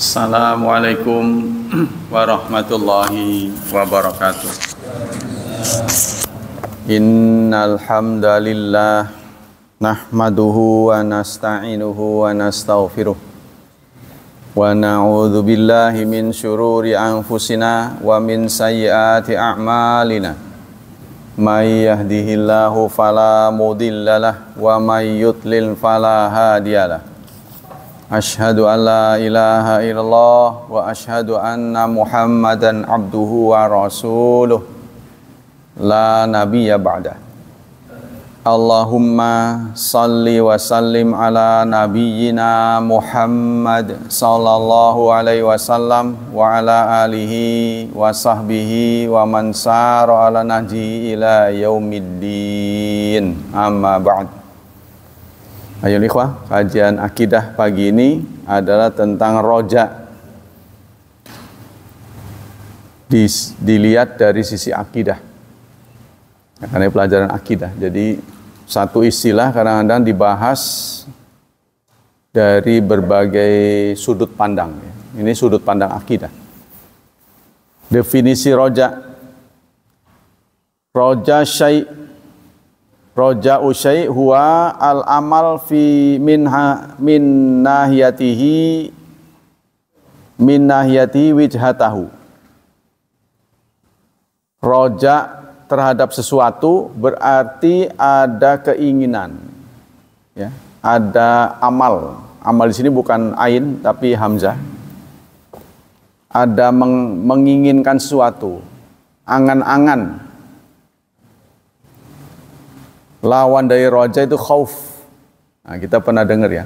Assalamualaikum warahmatullahi wabarakatuh. Innal hamdalillah nahmaduhu wa nasta'inuhu wa nastaghfiruh wa na'udzu billahi min syururi anfusina wa min sayyiati a'malina. May yahdihillahu fala mudhillalah wa may yudlil fala hadiyalah. Asyhadu an la ilaha illallah wa asyhadu anna Muhammadan abduhu wa rasuluh la nabiyya ba'dah. Allahumma salli wa sallim ala nabiyyina Muhammad sallallahu alaihi wasallam wa ala alihi wa sahbihi wa man sara ala nahji ila yaumiddin. Amma ba'd. Ayo ikhwah, kajian akidah pagi ini adalah tentang roja. Dilihat dari sisi akidah. Karena pelajaran akidah. Jadi satu istilah kadang-kadang dibahas dari berbagai sudut pandang. Ini sudut pandang akidah. Definisi roja. Roja Roja usai huwa al amal fi min nahiyatihi wijhatahu. Roja terhadap sesuatu berarti ada keinginan, ya, ada amal. Amal di sini bukan ain tapi hamzah. Ada menginginkan sesuatu, angan-angan. Lawan dari roja itu khauf. Nah, kita pernah dengar ya,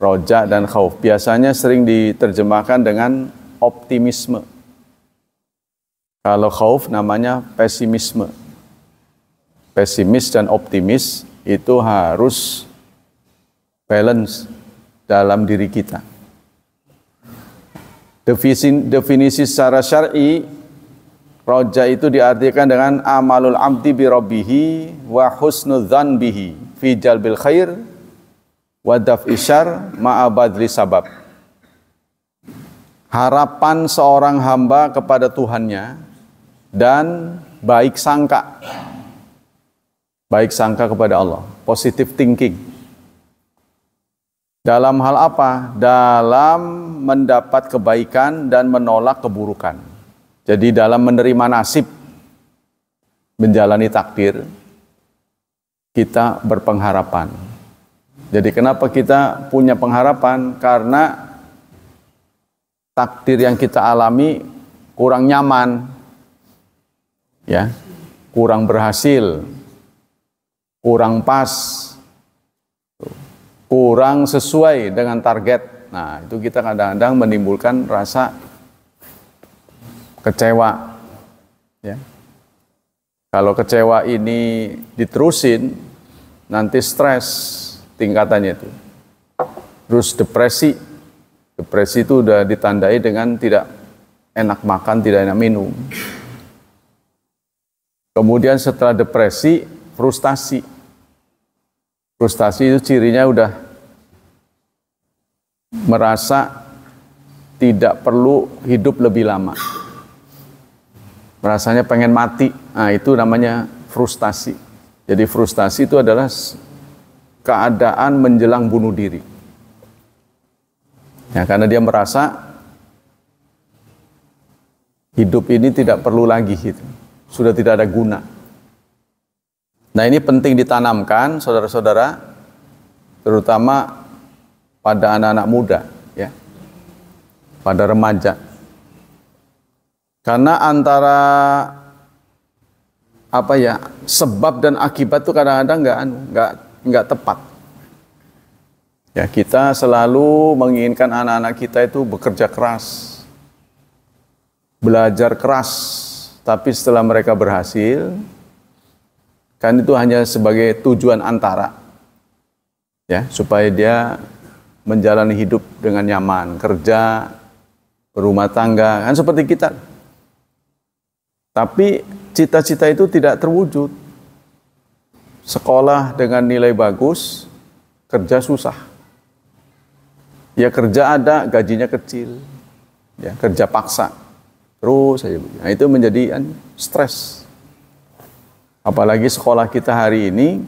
roja dan khauf. Biasanya sering diterjemahkan dengan optimisme. Kalau khauf namanya pesimisme. Pesimis dan optimis itu harus balance dalam diri kita. Definisi secara syar'i, roja itu diartikan dengan amalul abdi bi rabbihi wa husnudzan bihi fi jalbil khair wa daf'i syarr ma'a badli sabab. Harapan seorang hamba kepada Tuhannya dan baik sangka. Baik sangka kepada Allah, positive thinking. Dalam hal apa? Dalam mendapat kebaikan dan menolak keburukan. Jadi dalam menerima nasib, menjalani takdir, kita berpengharapan. Jadi kenapa kita punya pengharapan? Karena takdir yang kita alami kurang nyaman, ya, kurang berhasil, kurang pas, kurang sesuai dengan target. Nah, itu kita kadang-kadang menimbulkan rasa kecewa, ya. Kalau kecewa ini diterusin, nanti stres tingkatannya itu. Terus depresi. Depresi itu udah ditandai dengan tidak enak makan, tidak enak minum. Kemudian setelah depresi, frustasi. Frustasi itu cirinya udah merasa tidak perlu hidup lebih lama. Rasanya pengen mati. Nah, itu namanya frustasi. Jadi frustasi itu adalah keadaan menjelang bunuh diri. Ya, karena dia merasa hidup ini tidak perlu lagi gitu. Sudah tidak ada guna. Nah, ini penting ditanamkan saudara-saudara, terutama pada anak-anak muda, ya. Pada remaja. Karena antara sebab dan akibat itu kadang-kadang nggak tepat. Ya, kita selalu menginginkan anak-anak kita itu bekerja keras, belajar keras, tapi setelah mereka berhasil, kan itu hanya sebagai tujuan antara, ya, supaya dia menjalani hidup dengan nyaman, kerja, berumah tangga, kan seperti kita. Tapi cita-cita itu tidak terwujud. Sekolah dengan nilai bagus, kerja susah. Ya kerja ada, gajinya kecil. Ya, kerja paksa. Terus saja. Nah, itu menjadi stres. Apalagi sekolah kita hari ini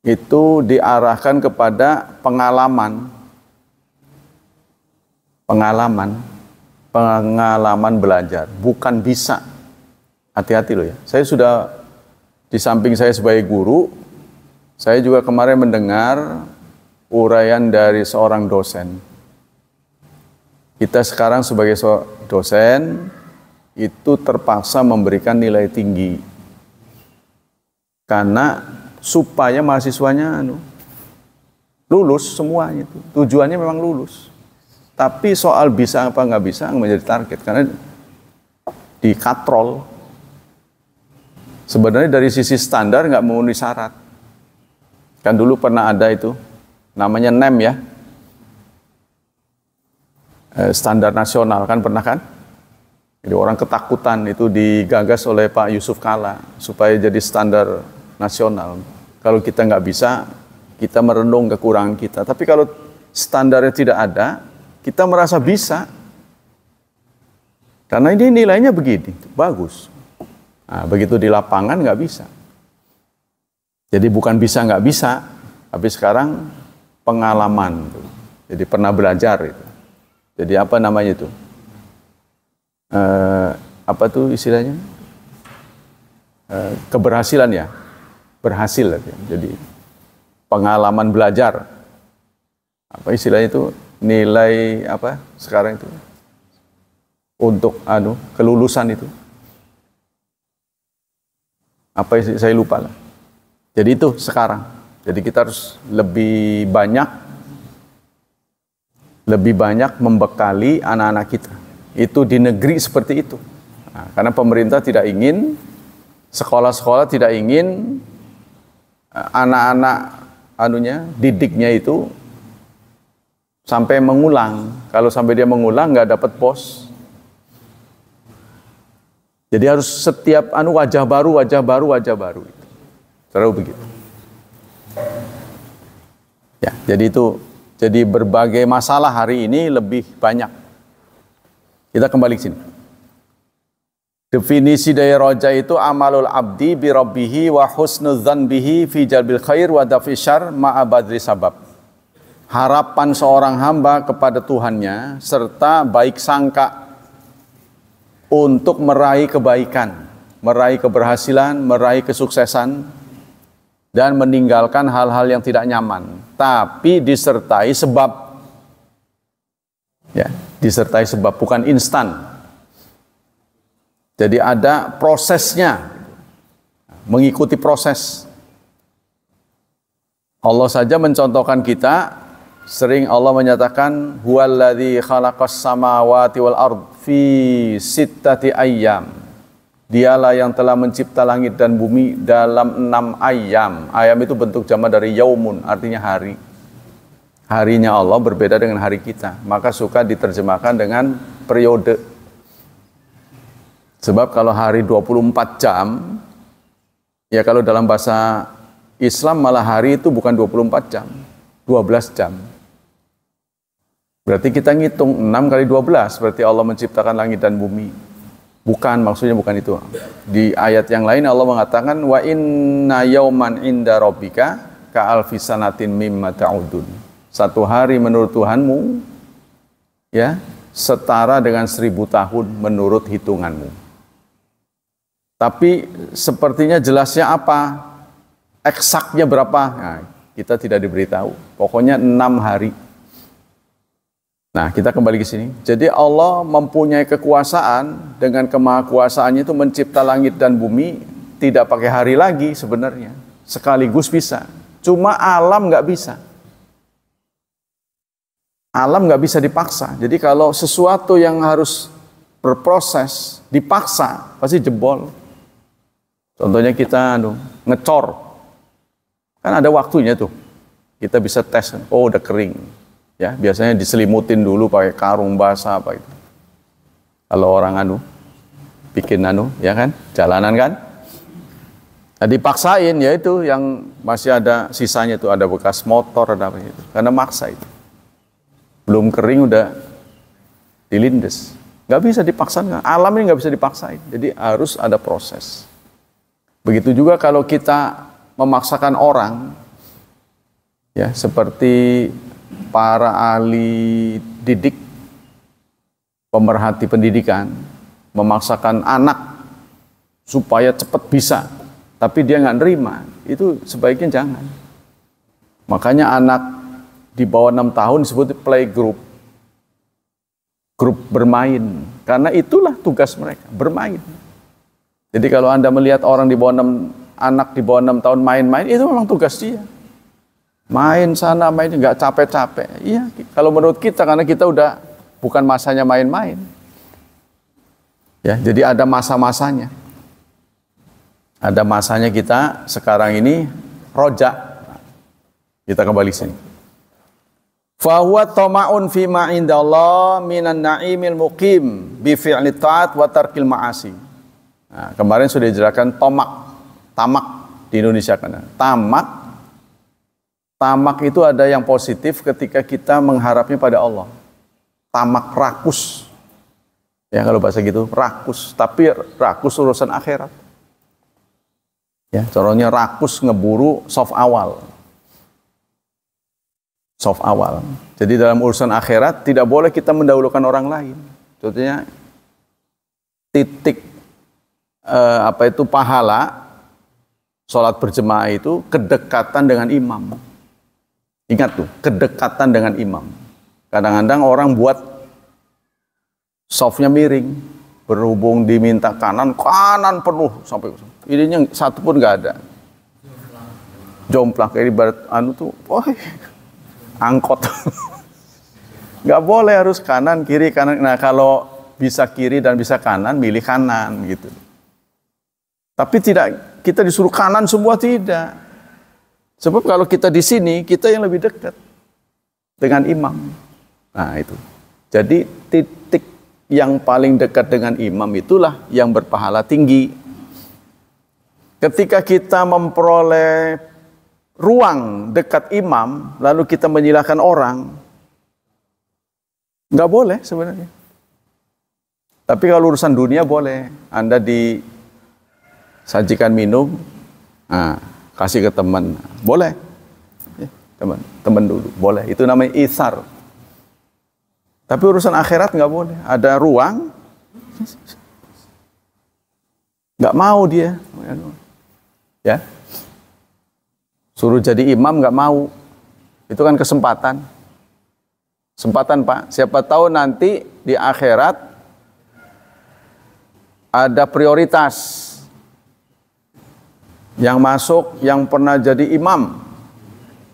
itu diarahkan kepada pengalaman belajar, bukan bisa. Hati-hati loh ya. Saya sudah, di samping saya sebagai guru, saya juga kemarin mendengar uraian dari seorang dosen. Kita sekarang sebagai dosen itu terpaksa memberikan nilai tinggi karena supaya mahasiswanya lulus semuanya itu. Tujuannya memang lulus. Tapi soal bisa apa nggak bisa menjadi target karena dikatrol. Sebenarnya dari sisi standar nggak memenuhi syarat. Kan dulu pernah ada itu, namanya NEM ya. Standar nasional kan pernah kan? Jadi orang ketakutan itu digagas oleh Pak Yusuf Kalla supaya jadi standar nasional. Kalau kita nggak bisa, kita merenung kekurangan kita. Tapi kalau standarnya tidak ada, kita merasa bisa. Karena ini nilainya begini, bagus. Nah, begitu di lapangan nggak bisa. Jadi bukan bisa nggak bisa, tapi sekarang pengalaman. Jadi pernah belajar itu. Jadi apa namanya itu? Apa tuh istilahnya? Keberhasilan ya, berhasil. Jadi pengalaman belajar. Apa istilahnya itu? Nilai apa sekarang itu? Untuk kelulusan itu. Apa saya lupa lah. Jadi itu sekarang. Jadi kita harus lebih banyak membekali anak-anak kita. Itu di negeri seperti itu. Nah, karena pemerintah tidak ingin, sekolah-sekolah tidak ingin anak-anak didiknya itu sampai mengulang. Kalau sampai dia mengulang nggak dapat pos. Jadi harus setiap wajah baru. Selalu begitu. Ya, jadi berbagai masalah hari ini lebih banyak. Kita kembali ke sini. Definisi dari roja itu amalul abdi bi rabbihi wa husnudzan bihi fi jalbil khair wa dafi syarr ma'a badri sabab. Harapan seorang hamba kepada Tuhannya serta baik sangka untuk meraih kebaikan, meraih keberhasilan, meraih kesuksesan, dan meninggalkan hal-hal yang tidak nyaman. Tapi disertai sebab. Ya, disertai sebab, bukan instan. Jadi ada prosesnya, mengikuti proses. Allah saja mencontohkan kita. Sering Allah menyatakan huwallazi khalaqas samawati wal ard fi sittati ayyam. Dialah yang telah mencipta langit dan bumi dalam 6 ayam. Ayam itu bentuk jamak dari yaumun, artinya hari. Harinya Allah berbeda dengan hari kita. Maka suka diterjemahkan dengan periode. Sebab kalau hari 24 jam, ya kalau dalam bahasa Islam malah hari itu bukan 24 jam, 12 jam. Berarti kita ngitung 6 kali 12, berarti Allah menciptakan langit dan bumi. Bukan, maksudnya bukan itu. Di ayat yang lain Allah mengatakan wa inna yauman inda rabbika ka alfi sanatin mimma ta'udun. Satu hari menurut Tuhanmu ya setara dengan 1000 tahun menurut hitunganmu. Tapi sepertinya jelasnya apa? Eksaknya berapa? Nah, kita tidak diberitahu. Pokoknya 6 hari. Nah, kita kembali ke sini. Jadi Allah mempunyai kekuasaan, dengan kemahakuasaannya itu mencipta langit dan bumi tidak pakai hari lagi sebenarnya. Sekaligus bisa. Cuma alam nggak bisa. Alam nggak bisa dipaksa. Jadi kalau sesuatu yang harus berproses dipaksa, pasti jebol. Contohnya kita ngecor. Kan ada waktunya tuh. Kita bisa tes, oh udah kering. Ya, biasanya diselimutin dulu pakai karung basah apa itu. Kalau orang bikin ya kan, jalanan kan. Nah, dipaksain ya itu yang masih ada sisanya itu, ada bekas motor ada apa itu. Karena maksa itu. belum kering udah dilindes. Nggak bisa dipaksakan. Alam ini nggak bisa dipaksain. Jadi harus ada proses. Begitu juga kalau kita memaksakan orang, ya seperti para ahli didik, pemerhati pendidikan, memaksakan anak supaya cepat bisa, tapi dia nggak nerima, itu sebaiknya jangan. Makanya anak di bawah 6 tahun disebut playgroup, grup bermain, karena itulah tugas mereka, bermain. Jadi kalau Anda melihat orang di bawah 6, anak di bawah 6 tahun main-main, itu memang tugas dia. Main sana, main, nggak capek-capek. Iya, kalau menurut kita, karena kita udah bukan masanya main-main. Ya, jadi ada masa-masanya. Ada masanya kita sekarang ini rojak. Kita kembali sini. Fahuwa tama'un fima indallah minan na'imil muqim bi fi'li ta'at wa tarkil ma'asi. Nah, kemarin sudah dijelaskan tamak di Indonesia kan. Tamak itu ada yang positif ketika kita mengharapnya pada Allah. Tamak rakus. Ya kalau bahasa gitu, rakus. Tapi rakus urusan akhirat. Ya, contohnya rakus ngeburu soft awal. Soft awal. Jadi dalam urusan akhirat tidak boleh kita mendahulukan orang lain. Contohnya titik pahala sholat berjemaah itu kedekatan dengan imam. Ingat tuh, kedekatan dengan imam. Kadang-kadang orang buat softnya miring, berhubung diminta kanan penuh sampai ininya satu pun nggak ada. Jomplang kayak ibarat angkot. Nggak boleh, harus kanan kiri kanan. Nah kalau bisa kiri dan bisa kanan, milih kanan gitu. Tapi tidak, kita disuruh kanan semua, tidak. Sebab kalau kita di sini, kita yang lebih dekat dengan imam. Nah itu. Jadi titik yang paling dekat dengan imam itulah yang berpahala tinggi. Ketika kita memperoleh ruang dekat imam, lalu kita menyilahkan orang, nggak boleh sebenarnya. Tapi kalau urusan dunia boleh. Anda disajikan minum, kasih ke teman, boleh. Teman dulu, boleh. Itu namanya itsar. Tapi urusan akhirat nggak boleh. Ada ruang, nggak mau dia. Ya, suruh jadi imam nggak mau. Itu kan kesempatan. Kesempatan Pak. Siapa tahu nanti di akhirat ada prioritas. Yang masuk yang pernah jadi imam.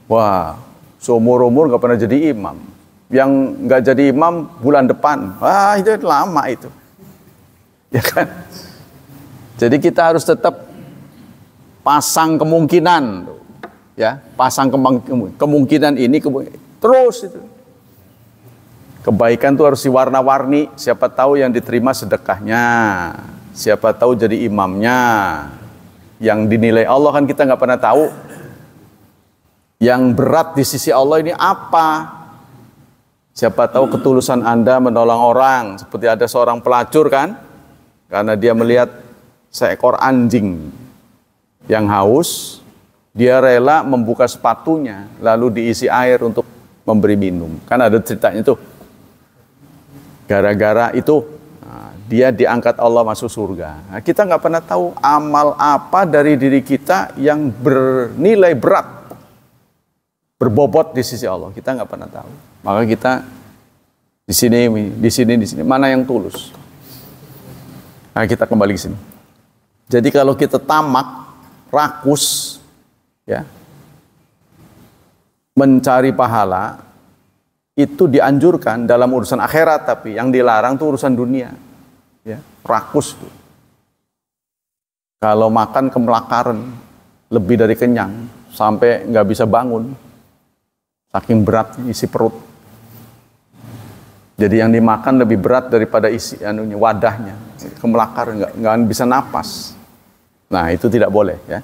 Wah, seumur-umur nggak pernah jadi imam. Yang nggak jadi imam bulan depan. Wah, itu lama itu. Ya kan? Jadi kita harus tetap pasang kemungkinan. Ya, pasang kemungkinan ini terus itu. Kebaikan itu harus diwarna-warni. Siapa tahu yang diterima sedekahnya. Siapa tahu jadi imamnya. Yang dinilai Allah kan kita nggak pernah tahu. Yang berat di sisi Allah ini apa? Siapa tahu ketulusan Anda menolong orang. Seperti ada seorang pelacur kan. Karena dia melihat seekor anjing yang haus. Dia rela membuka sepatunya. Lalu diisi air untuk memberi minum. Kan ada ceritanya tuh. Gara-gara itu dia diangkat Allah masuk surga. Nah, kita nggak pernah tahu amal apa dari diri kita yang bernilai berat, berbobot di sisi Allah. Kita nggak pernah tahu. Maka kita di sini, mana yang tulus? Nah, kita kembali ke sini. Jadi kalau kita tamak, rakus, ya, mencari pahala, itu dianjurkan dalam urusan akhirat, tapi yang dilarang itu urusan dunia. Ya, rakus tuh. Kalau makan kemelakaran, lebih dari kenyang, sampai nggak bisa bangun, saking beratnya isi perut. Jadi yang dimakan lebih berat daripada isi wadahnya, kemelakaran, nggak bisa napas. Nah itu tidak boleh ya.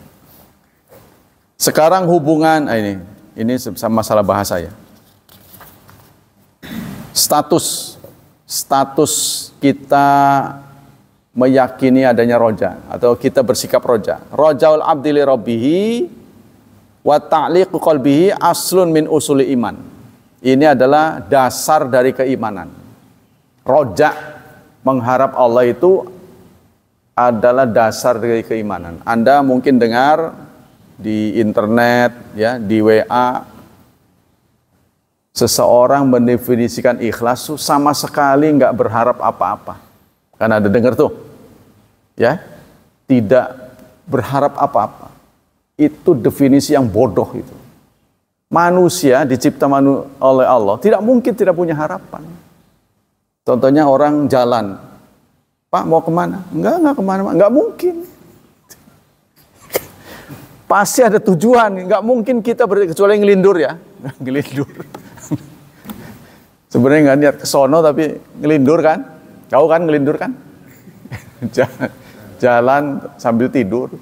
Sekarang hubungan ini sama masalah bahasa ya. status kita meyakini adanya roja atau kita bersikap roja. Rojaul abdi li rabbihi wa ta'liqu qalbihi aslun min usuli iman. Ini adalah dasar dari keimanan. Roja, mengharap Allah itu adalah dasar dari keimanan. Anda mungkin dengar di internet, ya, di WA, seseorang mendefinisikan ikhlas sama sekali nggak berharap apa-apa. Kan ada dengar tuh, ya, tidak berharap apa-apa. Itu definisi yang bodoh itu. Manusia dicipta oleh Allah tidak mungkin tidak punya harapan. Contohnya orang jalan, Pak mau kemana? Enggak kemana, enggak mungkin. Pasti ada tujuan, enggak mungkin kita kecuali ngelindur ya, ngelindur. Sebenarnya enggak niat ke sono tapi ngelindur kan? Tahu kan ngelindur kan? Jalan sambil tidur.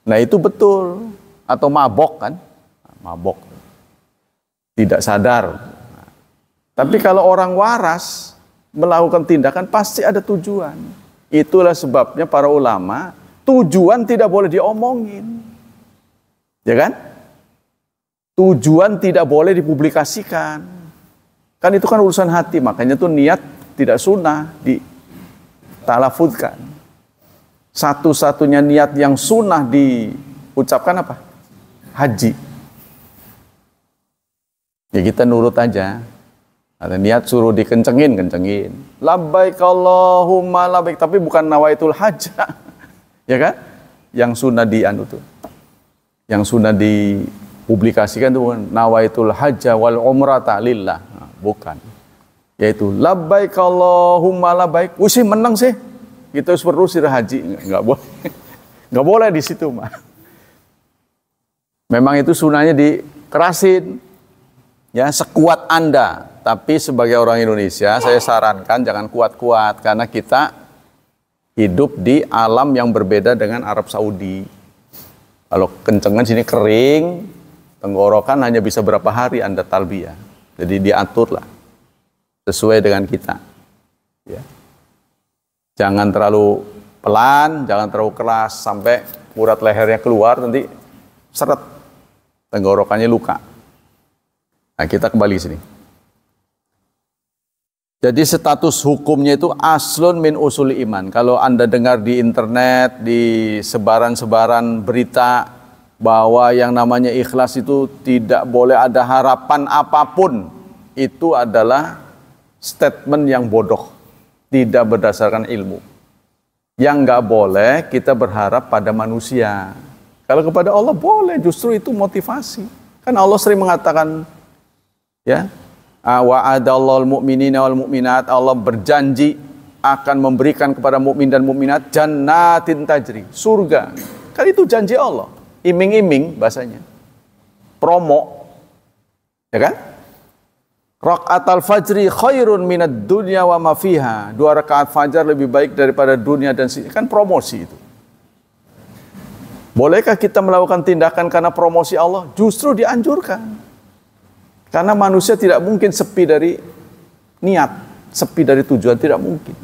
Nah itu betul. Atau mabok kan? Mabok. Tidak sadar. Tapi kalau orang waras melakukan tindakan pasti ada tujuan. Itulah sebabnya para ulama, tujuan tidak boleh diomongin. Ya kan? Tujuan tidak boleh dipublikasikan. Kan itu kan urusan hati, makanya tuh niat tidak sunnah ditalafuzkan. Satu-satunya niat yang sunnah diucapkan apa? Haji. Ya kita nurut aja. Ada niat suruh dikencengin. Labbaik Allahumma labbaik, tapi bukan nawaitul hajj. Ya kan? Yang sunnah dianu tuh. Yang sunnah dipublikasikan itu bukan nawaitul hajj wal umrata lillah. Nah, bukan. Yaitu labbaik Allahumma labbaik. Sih menang sih. Kita harus berusir haji. Enggak boleh. Enggak boleh di situ, mah. Memang itu sunnahnya dikerasin. Ya, sekuat Anda. Tapi sebagai orang Indonesia, saya sarankan jangan kuat-kuat. Karena kita hidup di alam yang berbeda dengan Arab Saudi. Kalau kencengan sini kering, tenggorokan hanya bisa berapa hari Anda talbiyah. Jadi diaturlah. Sesuai dengan kita. Ya. Jangan terlalu pelan, jangan terlalu keras. Sampai urat lehernya keluar, nanti seret. Tenggorokannya luka. Nah, kita kembali ke sini. Jadi status hukumnya itu aslun min usuli iman. Kalau Anda dengar di internet, di sebaran-sebaran berita bahwa yang namanya ikhlas itu tidak boleh ada harapan apapun, itu adalah statement yang bodoh, tidak berdasarkan ilmu. Yang nggak boleh kita berharap pada manusia. Kalau kepada Allah boleh, justru itu motivasi. Kan Allah sering mengatakan, ya, wa'adallahu al-mu'minina wal mu'minat, Allah berjanji akan memberikan kepada mukmin dan mukminat jannatin tajri, surga. Kan itu janji Allah. Iming-iming bahasanya. Promo. Ya kan? Rakaatul fajri khairun minad dunya wa ma fiha. 2 rakaat fajar lebih baik daripada dunia dan kan promosi itu. Bolehkah kita melakukan tindakan karena promosi Allah? Justru dianjurkan. Karena manusia tidak mungkin sepi dari niat, sepi dari tujuan, tidak mungkin.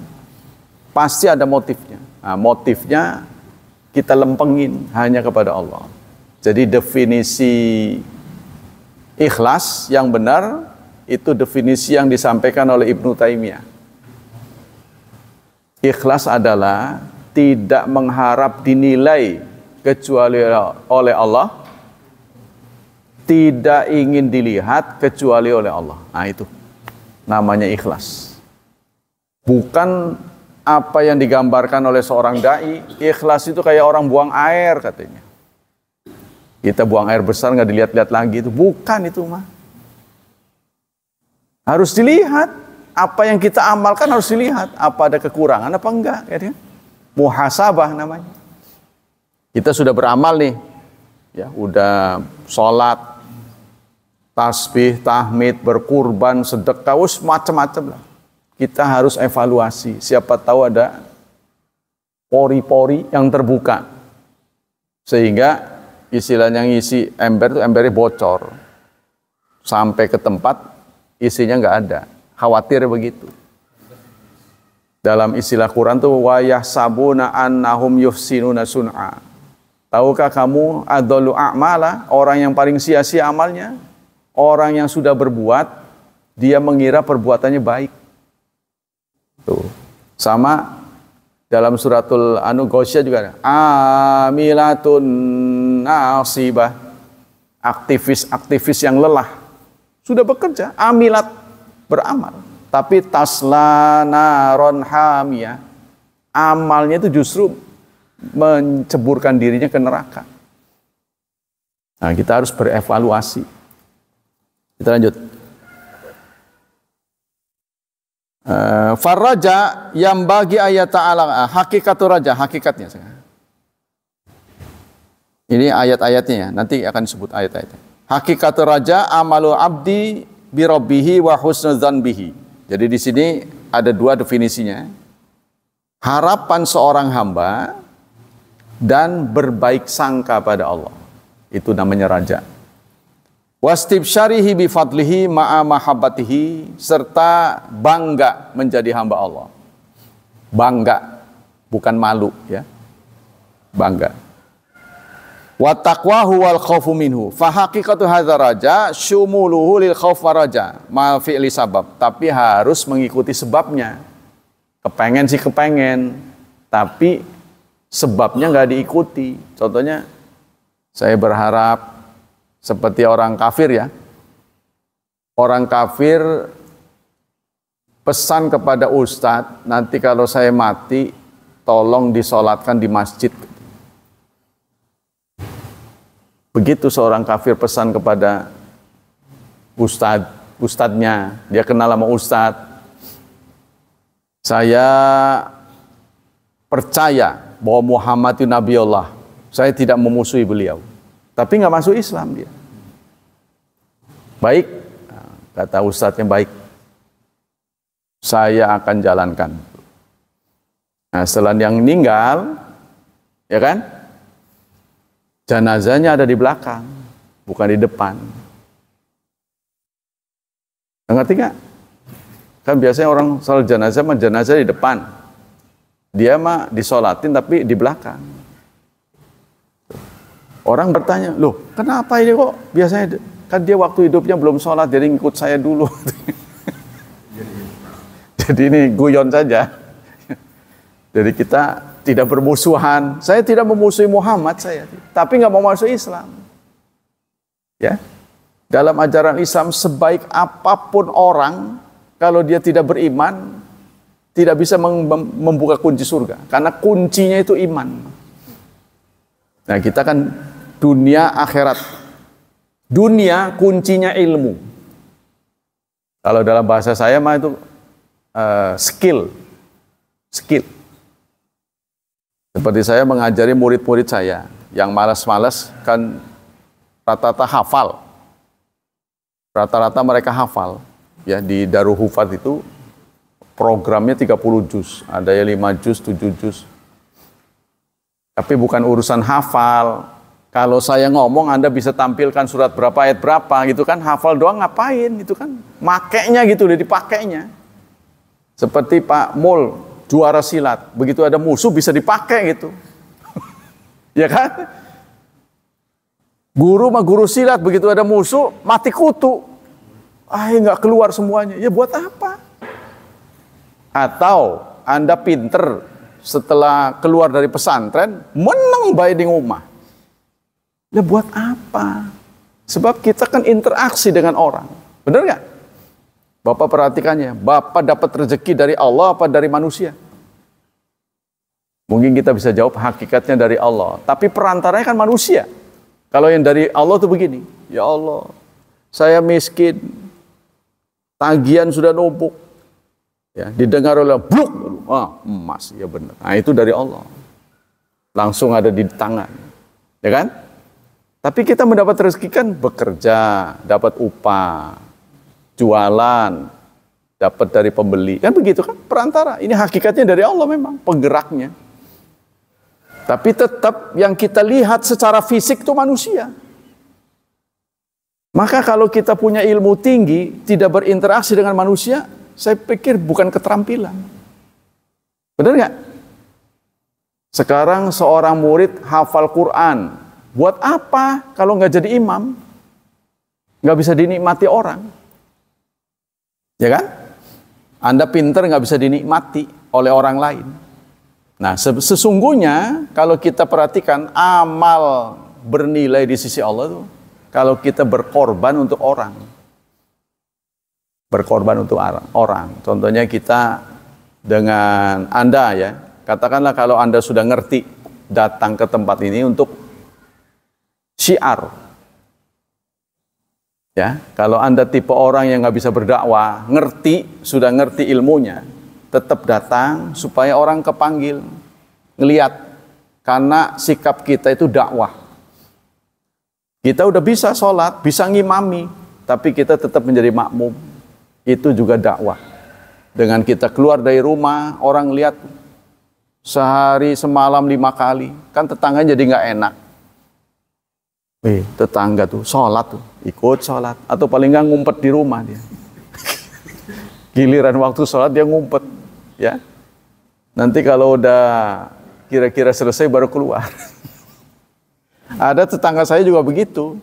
Pasti ada motifnya. Nah, motifnya kita lempengin hanya kepada Allah. Jadi definisi ikhlas yang benar itu definisi yang disampaikan oleh Ibnu Taimiyah. Ikhlas adalah tidak mengharap dinilai kecuali oleh Allah, tidak ingin dilihat kecuali oleh Allah. Nah itu namanya ikhlas. Bukan apa yang digambarkan oleh seorang dai. Ikhlas itu kayak orang buang air katanya. Kita buang air besar nggak dilihat-lihat lagi, itu bukan itu mah. Harus dilihat. Apa yang kita amalkan harus dilihat. Apa ada kekurangan apa enggak, ya, muhasabah namanya. Kita sudah beramal nih, ya, udah sholat, tasbih, tahmid, berkurban, sedekah, macam-macam lah. Kita harus evaluasi. Siapa tahu ada pori-pori yang terbuka. Sehingga istilahnya ngisi ember itu embernya bocor. Sampai ke tempat isinya nggak ada. Khawatir begitu. Dalam istilah Quran tuh wa yahsabuna annahum yuhsinuna sun'a. Tahukah kamu adallu a'mala, orang yang paling sia-sia amalnya? Orang yang sudah berbuat, dia mengira perbuatannya baik. Tuh. Sama dalam suratul Ghasyiyah juga ada. Amilatun nasibah. Aktivis-aktivis yang lelah. Sudah bekerja, amilat, beramal. Tapi tasla naron hamiyah, amalnya itu justru menceburkan dirinya ke neraka. Nah, kita harus berevaluasi. Kita lanjut. Farraja yang bagi ayat ta'ala, hakikatul raja, hakikatnya. Ini ayat-ayatnya, nanti akan disebut ayat-ayatnya. Hakikatul raja amalu abdi bi rabbihi wa husnudzan bihi. Jadi di sini ada dua definisinya. Harapan seorang hamba dan berbaik sangka pada Allah. Itu namanya raja. Wastibsyarihi bi fadlihi ma'a mahabbatihi, serta bangga menjadi hamba Allah. Bangga, bukan malu ya. Bangga. Wa taqwahu wal khaufu minhu. Fa haqiqatu hadzal raja syumuluhu lil khauf wa raja ma fi'li sabab. Tapi harus mengikuti sebabnya. Kepengen sih kepengen, tapi sebabnya nggak diikuti. Contohnya saya berharap seperti orang kafir ya. Orang kafir pesan kepada ustadz, nanti kalau saya mati tolong disolatkan di masjid. Begitu seorang kafir pesan kepada ustadznya, dia kenal sama ustadz. Saya percaya bahwa Muhammad itu Nabi Allah. Saya tidak memusuhi beliau. Tapi nggak masuk Islam dia. Baik, kata ustadznya baik. Saya akan jalankan. Nah setelah yang meninggal, ya kan? Jenazahnya ada di belakang, bukan di depan. Ngerti nggak? Kan biasanya orang salat jenazah mah jenazah di depan. Dia mah disolatin tapi di belakang. Orang bertanya, loh kenapa ini kok biasanya, kan dia waktu hidupnya belum sholat, jadi ngikut saya dulu. Jadi ini guyon saja. Jadi kita tidak bermusuhan. Saya tidak memusuhi Muhammad, tapi nggak mau masuk Islam. Ya, dalam ajaran Islam sebaik apapun orang, kalau dia tidak beriman, tidak bisa membuka kunci surga, karena kuncinya itu iman. Nah kita kan dunia akhirat. Dunia kuncinya ilmu. Kalau dalam bahasa saya mah itu skill. Seperti saya mengajari murid-murid saya yang malas-malas kan rata-rata hafal. Rata-rata mereka hafal. Ya di Darul Hufaz itu programnya 30 juz, ada yang 5 juz, 7 juz. Tapi bukan urusan hafal. Kalau saya ngomong Anda bisa tampilkan surat berapa, ayat berapa gitu kan, hafal doang ngapain gitu kan. Makainya gitu deh, dipakainya. Seperti Pak Mul, juara silat, begitu ada musuh bisa dipakai gitu. Ya kan? Guru mah guru silat, begitu ada musuh mati kutu. Nggak keluar semuanya. Ya buat apa? Atau Anda pinter, setelah keluar dari pesantren menang bae di rumah. Ya buat apa? Sebab kita kan interaksi dengan orang. Benar nggak? Bapak perhatikannya, Bapak dapat rezeki dari Allah apa dari manusia? Mungkin kita bisa jawab hakikatnya dari Allah, tapi perantaranya kan manusia. Kalau yang dari Allah tuh begini, ya Allah, saya miskin, tagihan sudah numpuk, ya didengar oleh bluk, emas, ya benar. Nah itu dari Allah, langsung ada di tangan, ya kan? Tapi kita mendapat rezeki kan bekerja, dapat upah, jualan, dapat dari pembeli, kan begitu kan perantara. Ini hakikatnya dari Allah memang, penggeraknya. Tapi tetap yang kita lihat secara fisik itu manusia. Maka kalau kita punya ilmu tinggi, tidak berinteraksi dengan manusia, Saya pikir bukan keterampilan. Benar nggak? Sekarang seorang murid hafal Quran. Buat apa kalau nggak jadi imam? Nggak bisa dinikmati orang. Ya kan? Anda pinter nggak bisa dinikmati oleh orang lain. Nah, sesungguhnya kalau kita perhatikan amal bernilai di sisi Allah tuh, kalau kita berkorban untuk orang. Berkorban untuk orang. Contohnya kita dengan Anda ya, katakanlah kalau Anda sudah ngerti datang ke tempat ini untuk syiar. Ya, kalau Anda tipe orang yang nggak bisa berdakwah, sudah ngerti ilmunya, tetap datang supaya orang kepanggil, ngelihat, karena sikap kita itu dakwah. Kita udah bisa sholat, bisa ngimami, tapi kita tetap menjadi makmum. Itu juga dakwah. Dengan kita keluar dari rumah, orang lihat sehari semalam 5 kali, kan tetangga jadi nggak enak. Tetangga tuh sholat tuh, ikut sholat, atau paling nggak ngumpet di rumah dia. Giliran waktu sholat dia ngumpet, ya. Nanti kalau udah kira-kira selesai baru keluar. Ada tetangga saya juga begitu.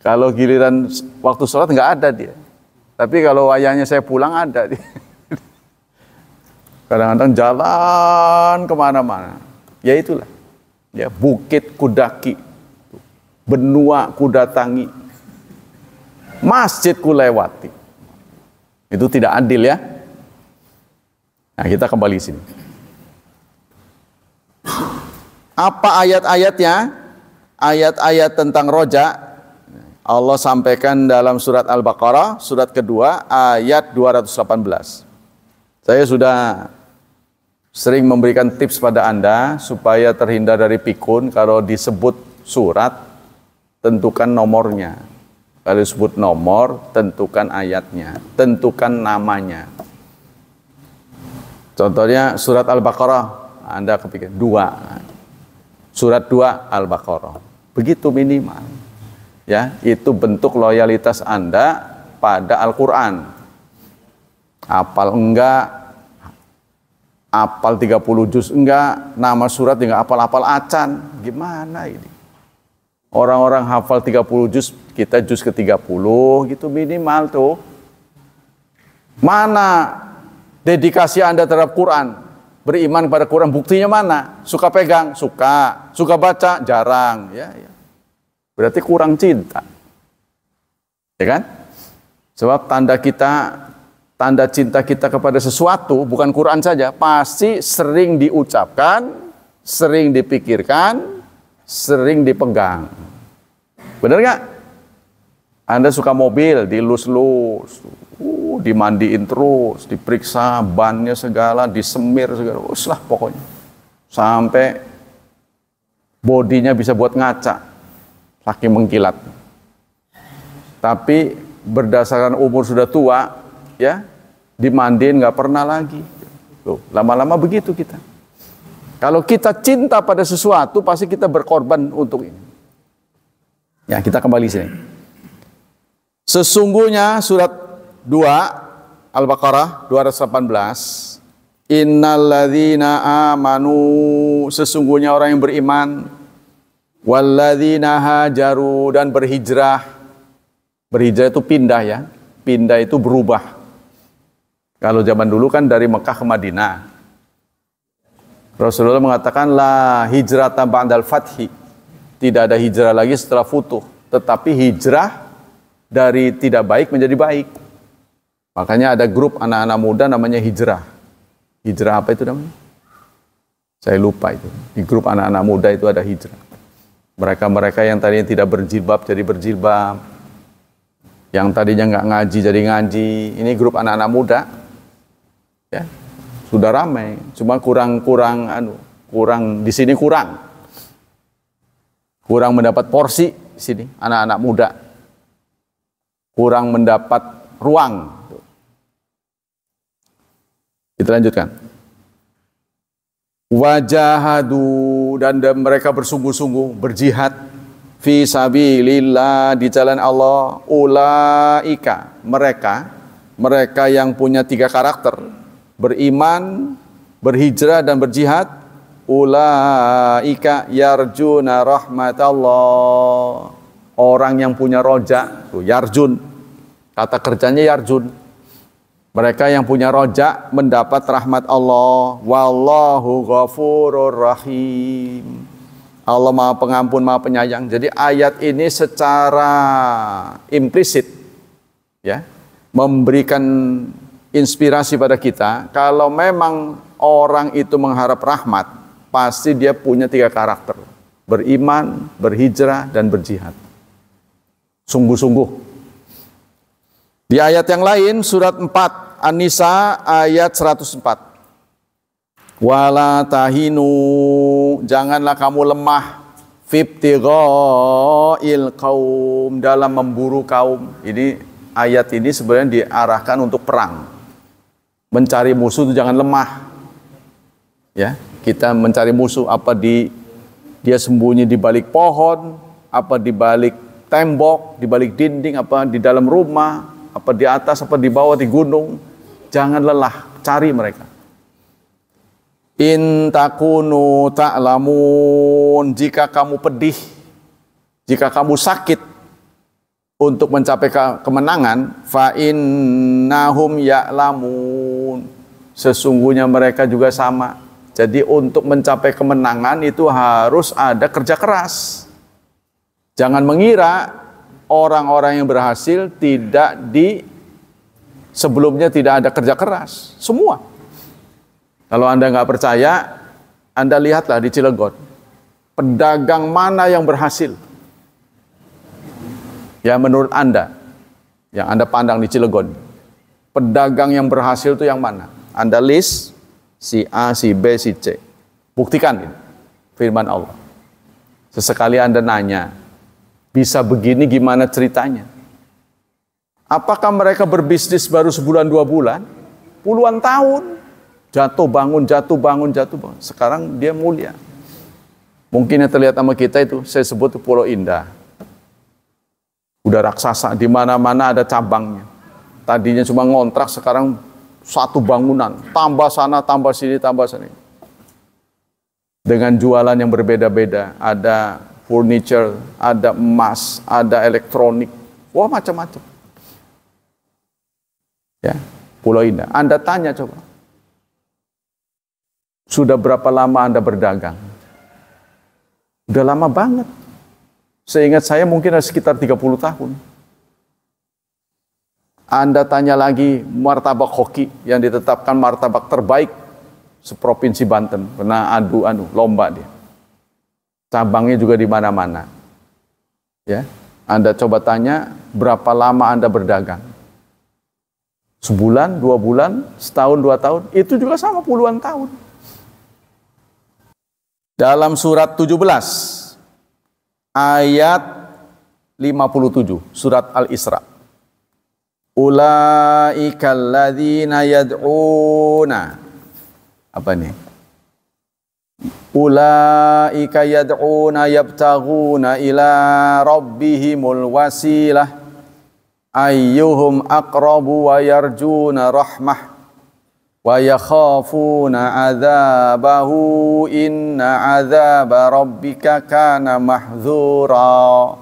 Kalau giliran waktu sholat nggak ada dia. Tapi kalau ayahnya saya pulang ada dia. Kadang-kadang jalan kemana-mana. Ya itulah. Ya, bukit kudaki, benua kudatangi, masjid kulewati. Itu tidak adil ya. Nah, kita kembali sini. Apa ayat-ayatnya? Ayat-ayat tentang roja Allah sampaikan dalam surat Al-Baqarah, surat kedua, ayat 218. Saya sudah sering memberikan tips pada Anda supaya terhindar dari pikun. Kalau disebut surat, tentukan nomornya. Kalau disebut nomor, tentukan ayatnya, tentukan namanya. Contohnya surat Al-Baqarah, Anda kepikiran 2. Surat 2 Al-Baqarah. Begitu minimal. Ya, itu bentuk loyalitas Anda pada Al-Quran. Apal enggak, apal 30 juz enggak, nama surat enggak apal-apal acan. Gimana ini? Orang-orang hafal 30 juz, kita juz ke-30 gitu minimal tuh. Mana dedikasi Anda terhadap Quran? Beriman pada Quran, buktinya mana? Suka pegang? Suka. Suka baca? Jarang. Ya. Berarti kurang cinta. Ya kan? Sebab tanda cinta kita kepada sesuatu, bukan Quran saja, pasti sering diucapkan, sering dipikirkan, sering dipegang. Benar nggak? Anda suka mobil, dilus-lus, dimandiin terus, diperiksa bannya segala, disemir segala, lah pokoknya. Sampai bodinya bisa buat ngaca. Saking mengkilat. Tapi berdasarkan umur sudah tua, ya, dimandiin nggak pernah lagi. Loh, lama-lama begitu kita. Kalau kita cinta pada sesuatu, pasti kita berkorban untuk ini. Ya, kita kembali sini. Sesungguhnya surat 2 Al-Baqarah 218, innalladzina amanu, sesungguhnya orang yang beriman, walladzina hajaru, dan berhijrah. Berhijrah itu pindah ya. Pindah itu berubah. Kalau zaman dulu kan dari Mekah ke Madinah. Rasulullah mengatakan la hijrata ba'dal fathi. Tidak ada hijrah lagi setelah futuh, tetapi hijrah dari tidak baik menjadi baik. Makanya ada grup anak-anak muda namanya hijrah. Hijrah apa itu namanya? Saya lupa itu. Di grup anak-anak muda itu ada hijrah. Mereka-mereka yang tadinya tidak berjilbab jadi berjilbab, yang tadinya nggak ngaji jadi ngaji. Ini grup anak-anak muda, ya sudah ramai. Cuma kurang di sini kurang mendapat porsi di sini anak-anak muda, kurang mendapat ruang. Kita lanjutkan. Wajahadu, dan mereka bersungguh-sungguh berjihad fi sabilillah, di jalan Allah. Ulaika, mereka mereka yang punya 3 karakter, beriman, berhijrah dan berjihad, ulaika yarjuna rahmatallah. Orang yang punya roja, yarjun, kata kerjanya yarjun. Mereka yang punya roja mendapat rahmat Allah. Wallahu ghafurur rahim. Allah Maha Pengampun, Maha Penyayang. Jadi ayat ini secara implisit ya, memberikan inspirasi pada kita. Kalau memang orang itu mengharap rahmat, pasti dia punya 3 karakter. Beriman, berhijrah, dan berjihad. Sungguh-sungguh. Di ayat yang lain, surat 4, An-Nisa ayat 104. Wala tahinu, janganlah kamu lemah, fibtigha'il qaum, dalam memburu kaum. Ini ayat ini sebenarnya diarahkan untuk perang. Mencari musuh itu jangan lemah. Ya, kita mencari musuh, apa dia sembunyi di balik pohon, apa di balik tembok, di balik dinding, apa di dalam rumah, apa di atas, apa di bawah, di gunung. Jangan lelah, cari mereka. In takunu ta'lamun, jika kamu pedih, jika kamu sakit untuk mencapai kemenangan, fa innahum ya'lamun, sesungguhnya mereka juga sama. Jadi untuk mencapai kemenangan itu harus ada kerja keras. Jangan mengira orang-orang yang berhasil sebelumnya tidak ada kerja keras. Semua. Kalau Anda nggak percaya, Anda lihatlah di Cilegon. Pedagang mana yang berhasil? Ya menurut Anda, yang Anda pandang di Cilegon. Pedagang yang berhasil itu yang mana? Anda list si A, si B, si C. Buktikan ini. Firman Allah. Sesekali Anda nanya, bisa begini gimana ceritanya? Apakah mereka berbisnis baru sebulan 2 bulan? Puluhan tahun. Jatuh bangun, jatuh bangun, jatuh bangun. Sekarang dia mulia. Mungkin yang terlihat sama kita itu, saya sebut Pulau Indah. Udah raksasa, di mana-mana ada cabangnya. Tadinya cuma ngontrak, sekarang satu bangunan. Tambah sana, tambah sini, tambah sini. Dengan jualan yang berbeda-beda. Ada furniture, ada emas, ada elektronik. Wah, macam-macam. Ya, Pulau Indah. Anda tanya coba. Sudah berapa lama Anda berdagang? Udah lama banget. Seingat saya mungkin ada sekitar 30 tahun. Anda tanya lagi martabak hoki yang ditetapkan martabak terbaik seprovinsi Banten. Pernah adu lomba dia. Cabangnya juga di mana-mana. Ya, Anda coba tanya berapa lama Anda berdagang? Sebulan, 2 bulan, setahun, 2 tahun. Itu juga sama puluhan tahun. Dalam surat 17 ayat 57 surat Al-Isra. Ulaikal ladzina yad'una, apa nih? Ulaika yad'una yabtaghuna ila rabbihimul wasilah ayyuhum aqrabu wa yarjuna rahmah wa yakhafuna adzabahu inna adzaba rabbika kana mahdzura.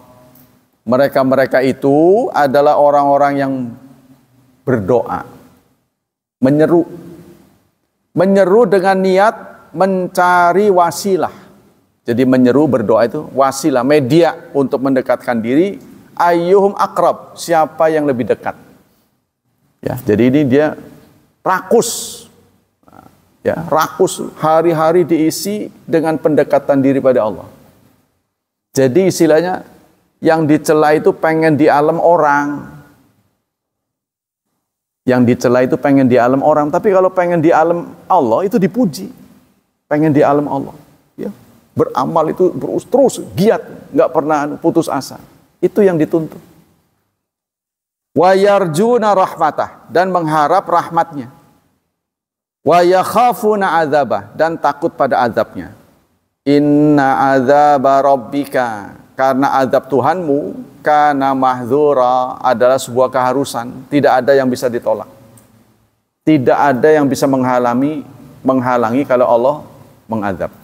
Mereka-mereka itu adalah orang-orang yang berdoa, menyeru dengan niat mencari wasilah. Jadi menyeru, berdoa itu wasilah, media untuk mendekatkan diri. Ayyuhum aqrab, siapa yang lebih dekat. Ya, jadi ini dia rakus. Ya, rakus, hari-hari diisi dengan pendekatan diri pada Allah. Jadi istilahnya yang dicela itu pengen di alam orang. Yang dicela itu pengen di alam orang, tapi kalau pengen di alam Allah itu dipuji. Pengen di alam Allah, ya. Beramal itu terus giat, nggak pernah putus asa. Itu yang dituntut. Wa yarjuna rahmatah, dan mengharap rahmatnya. Wa yakhafuna adzabah, dan takut pada azabnya. Inna adzaba rabbika, karena azab Tuhanmu kana mahdzura adalah sebuah keharusan, tidak ada yang bisa ditolak. Tidak ada yang bisa menghalangi kalau Allah mengazab.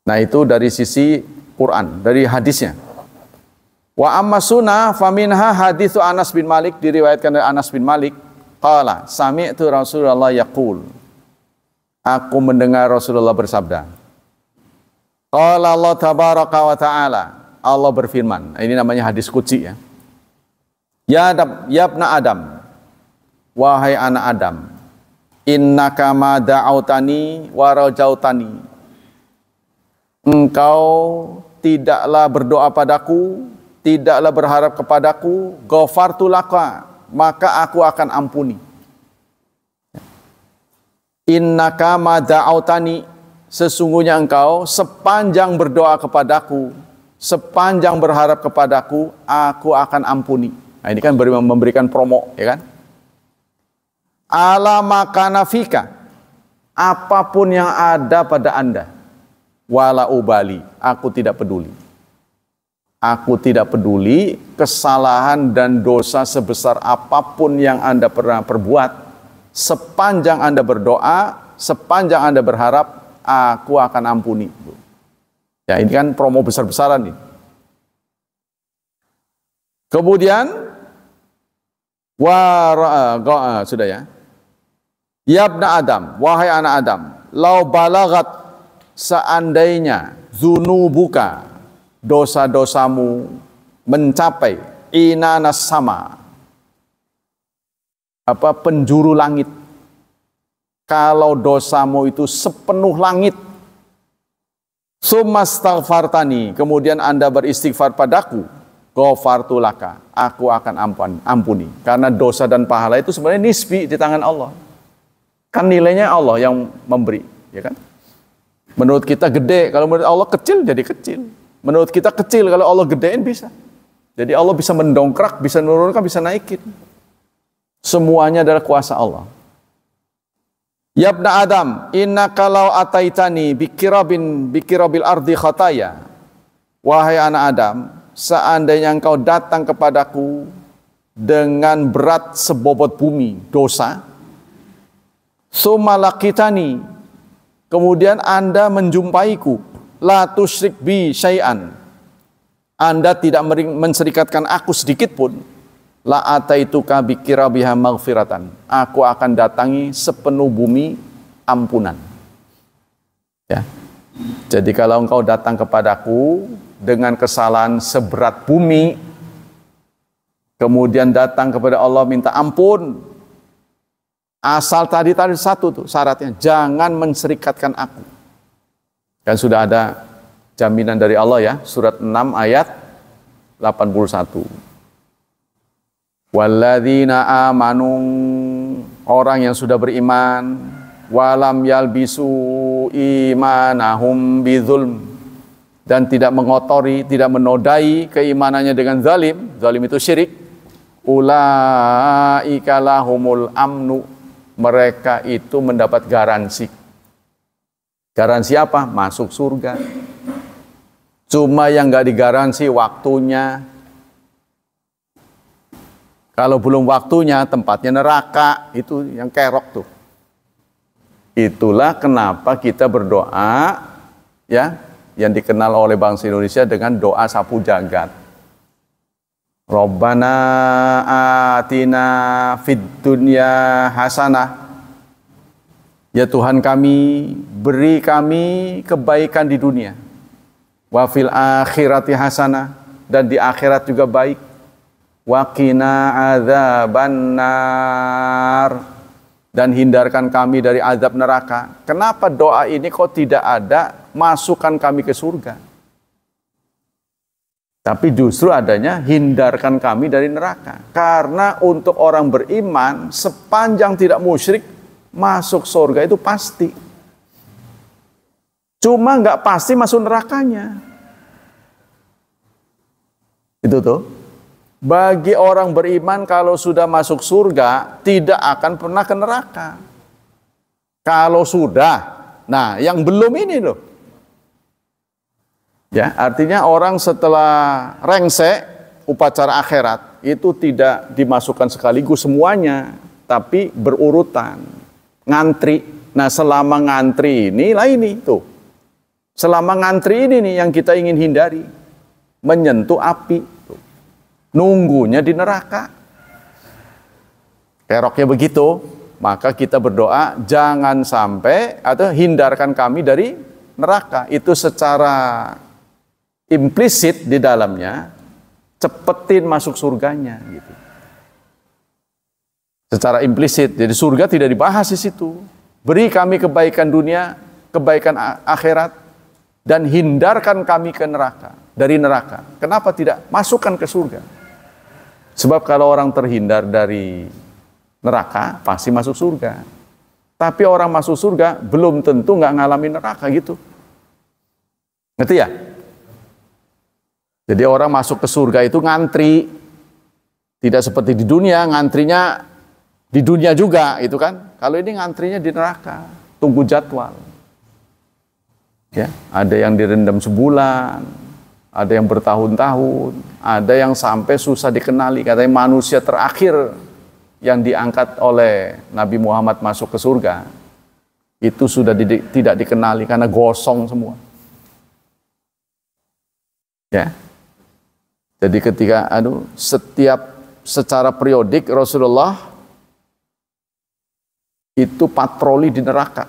Nah, itu dari sisi Quran, dari hadisnya. Wa amma sunnah faminha haditsu Anas bin Malik, diriwayatkan dari Anas bin Malik, qala sami'tu Rasulullah yaqul. Aku mendengar Rasulullah bersabda. Qala Allah tabaraka wa ta'ala. Allah berfirman. Ini namanya hadis qudsi ya. Ya ibna Adam. Wahai anak Adam. Innaka ma da'autani wa rajautani. Engkau tidaklah berdoa padaku, tidaklah berharap kepadaku, ghafartu laka, maka aku akan ampuni. Innaka ma da'autani, sesungguhnya engkau sepanjang berdoa kepadaku, sepanjang berharap kepadaku, aku akan ampuni. Nah, ini kan memberikan promo, ya kan? Ala makana fika, apapun yang ada pada Anda, wala ubali, aku tidak peduli. Aku tidak peduli kesalahan dan dosa sebesar apapun yang Anda pernah perbuat, sepanjang Anda berdoa, sepanjang Anda berharap, aku akan ampuni. Ya, ini kan promo besar-besaran nih. Kemudian sudah ya. Ya ibna Adam, wahai anak Adam, lau balagat, seandainya zunubuka, dosa-dosamu mencapai inanas sama, penjuru langit. Kalau dosamu itu sepenuh langit, sumastaghfartani, kemudian Anda beristighfar padaku, ghafartu laka, aku akan ampuni. Karena dosa dan pahala itu sebenarnya nisbi di tangan Allah. Kan nilainya Allah yang memberi, ya kan? Menurut kita gede, kalau menurut Allah kecil jadi kecil. Menurut kita kecil, kalau Allah gedein bisa. Jadi Allah bisa mendongkrak, bisa menurunkan, bisa naikin. Semuanya adalah kuasa Allah. Ya ibna Adam, innaka law ataitani bikirabil ardi khataya. Wahai anak Adam, seandainya engkau datang kepadaku dengan berat sebobot bumi dosa, sumalakitani, kemudian Anda menjumpaiku, la tusyrik bi syai'an, Anda tidak menserikatkan aku sedikit pun, la ataituka bikirabiha maghfiratan, aku akan datangi sepenuh bumi ampunan. Ya. Jadi kalau engkau datang kepadaku dengan kesalahan seberat bumi, kemudian datang kepada Allah minta ampun, asal tadi satu tuh syaratnya, jangan menserikatkan aku. Kan sudah ada jaminan dari Allah ya, surat 6 ayat 81. Walladzina amanu, orang yang sudah beriman, walam yalbisu imanahum bidzulm, dan tidak mengotori, tidak menodai keimanannya dengan zalim. Zalim itu syirik. Ulaika lahumul amnu, mereka itu mendapat garansi. Garansi apa? Masuk surga. Cuma yang nggak digaransi waktunya. Kalau belum waktunya, tempatnya neraka. Itu yang kerok tuh. Itulah kenapa kita berdoa, ya, yang dikenal oleh bangsa Indonesia dengan doa sapu jagat. Rabbana atina fid dunya hasanah. Ya Tuhan kami, beri kami kebaikan di dunia. Wa fil akhirati hasanah, dan di akhirat juga baik. Wa qina adzabannar, dan hindarkan kami dari azab neraka. Kenapa doa ini kok tidak ada masukkan kami ke surga? Tapi justru adanya hindarkan kami dari neraka. Karena untuk orang beriman, sepanjang tidak musyrik, masuk surga itu pasti. Cuma nggak pasti masuk nerakanya. Itu tuh. Bagi orang beriman kalau sudah masuk surga, tidak akan pernah ke neraka. Kalau sudah, nah yang belum ini loh. Ya, artinya orang setelah rengsek upacara akhirat itu tidak dimasukkan sekaligus semuanya, tapi berurutan, ngantri. Nah, selama ngantri ini tuh. Selama ngantri ini nih yang kita ingin hindari, menyentuh api, tuh. Nunggunya di neraka. Keroknya begitu, maka kita berdoa jangan sampai atau hindarkan kami dari neraka. Itu secara implisit di dalamnya cepetin masuk surganya gitu. Secara implisit, jadi surga tidak dibahas di situ. Beri kami kebaikan dunia, kebaikan akhirat, dan hindarkan kami ke neraka, dari neraka. Kenapa tidak masukkan ke surga? Sebab kalau orang terhindar dari neraka pasti masuk surga. Tapi orang masuk surga belum tentu nggak ngalamin neraka gitu. Ngerti ya? Jadi orang masuk ke surga itu ngantri. Tidak seperti di dunia, ngantrinya di dunia juga itu kan. Kalau ini ngantrinya di neraka, tunggu jadwal. Ya, ada yang direndam sebulan, ada yang bertahun-tahun, ada yang sampai susah dikenali. Katanya manusia terakhir yang diangkat oleh Nabi Muhammad masuk ke surga itu sudah tidak dikenali karena gosong semua. Ya. Jadi ketika setiap secara periodik Rasulullah itu patroli di neraka.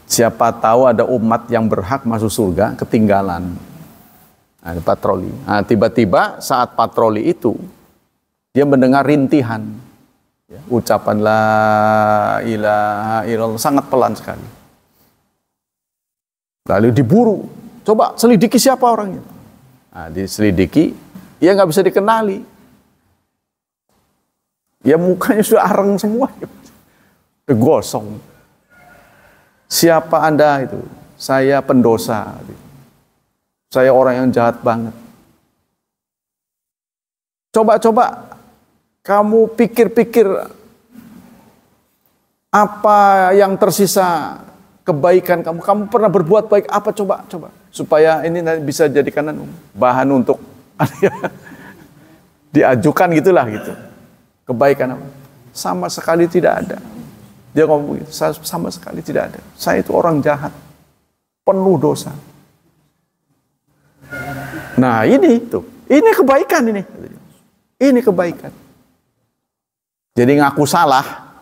Siapa tahu ada umat yang berhak masuk surga ketinggalan. Ada patroli. Nah, tiba-tiba saat patroli itu dia mendengar rintihan. Ya, ucapan la ilaha illallah sangat pelan sekali. Lalu diburu. Coba selidiki siapa orangnya. Nah, diselidiki, ya nggak bisa dikenali. Ya mukanya sudah areng semua. Udah gosong. Siapa Anda itu? Saya pendosa. Saya orang yang jahat banget. Coba kamu pikir-pikir apa yang tersisa kebaikan kamu. Kamu pernah berbuat baik apa? Coba. Supaya ini bisa jadikan bahan untuk diajukan gitulah gitu. Kebaikan apa? Sama sekali tidak ada. Dia ngomong begitu, sama sekali tidak ada. Saya itu orang jahat, penuh dosa. Nah ini kebaikan ini. Ini kebaikan. Jadi ngaku salah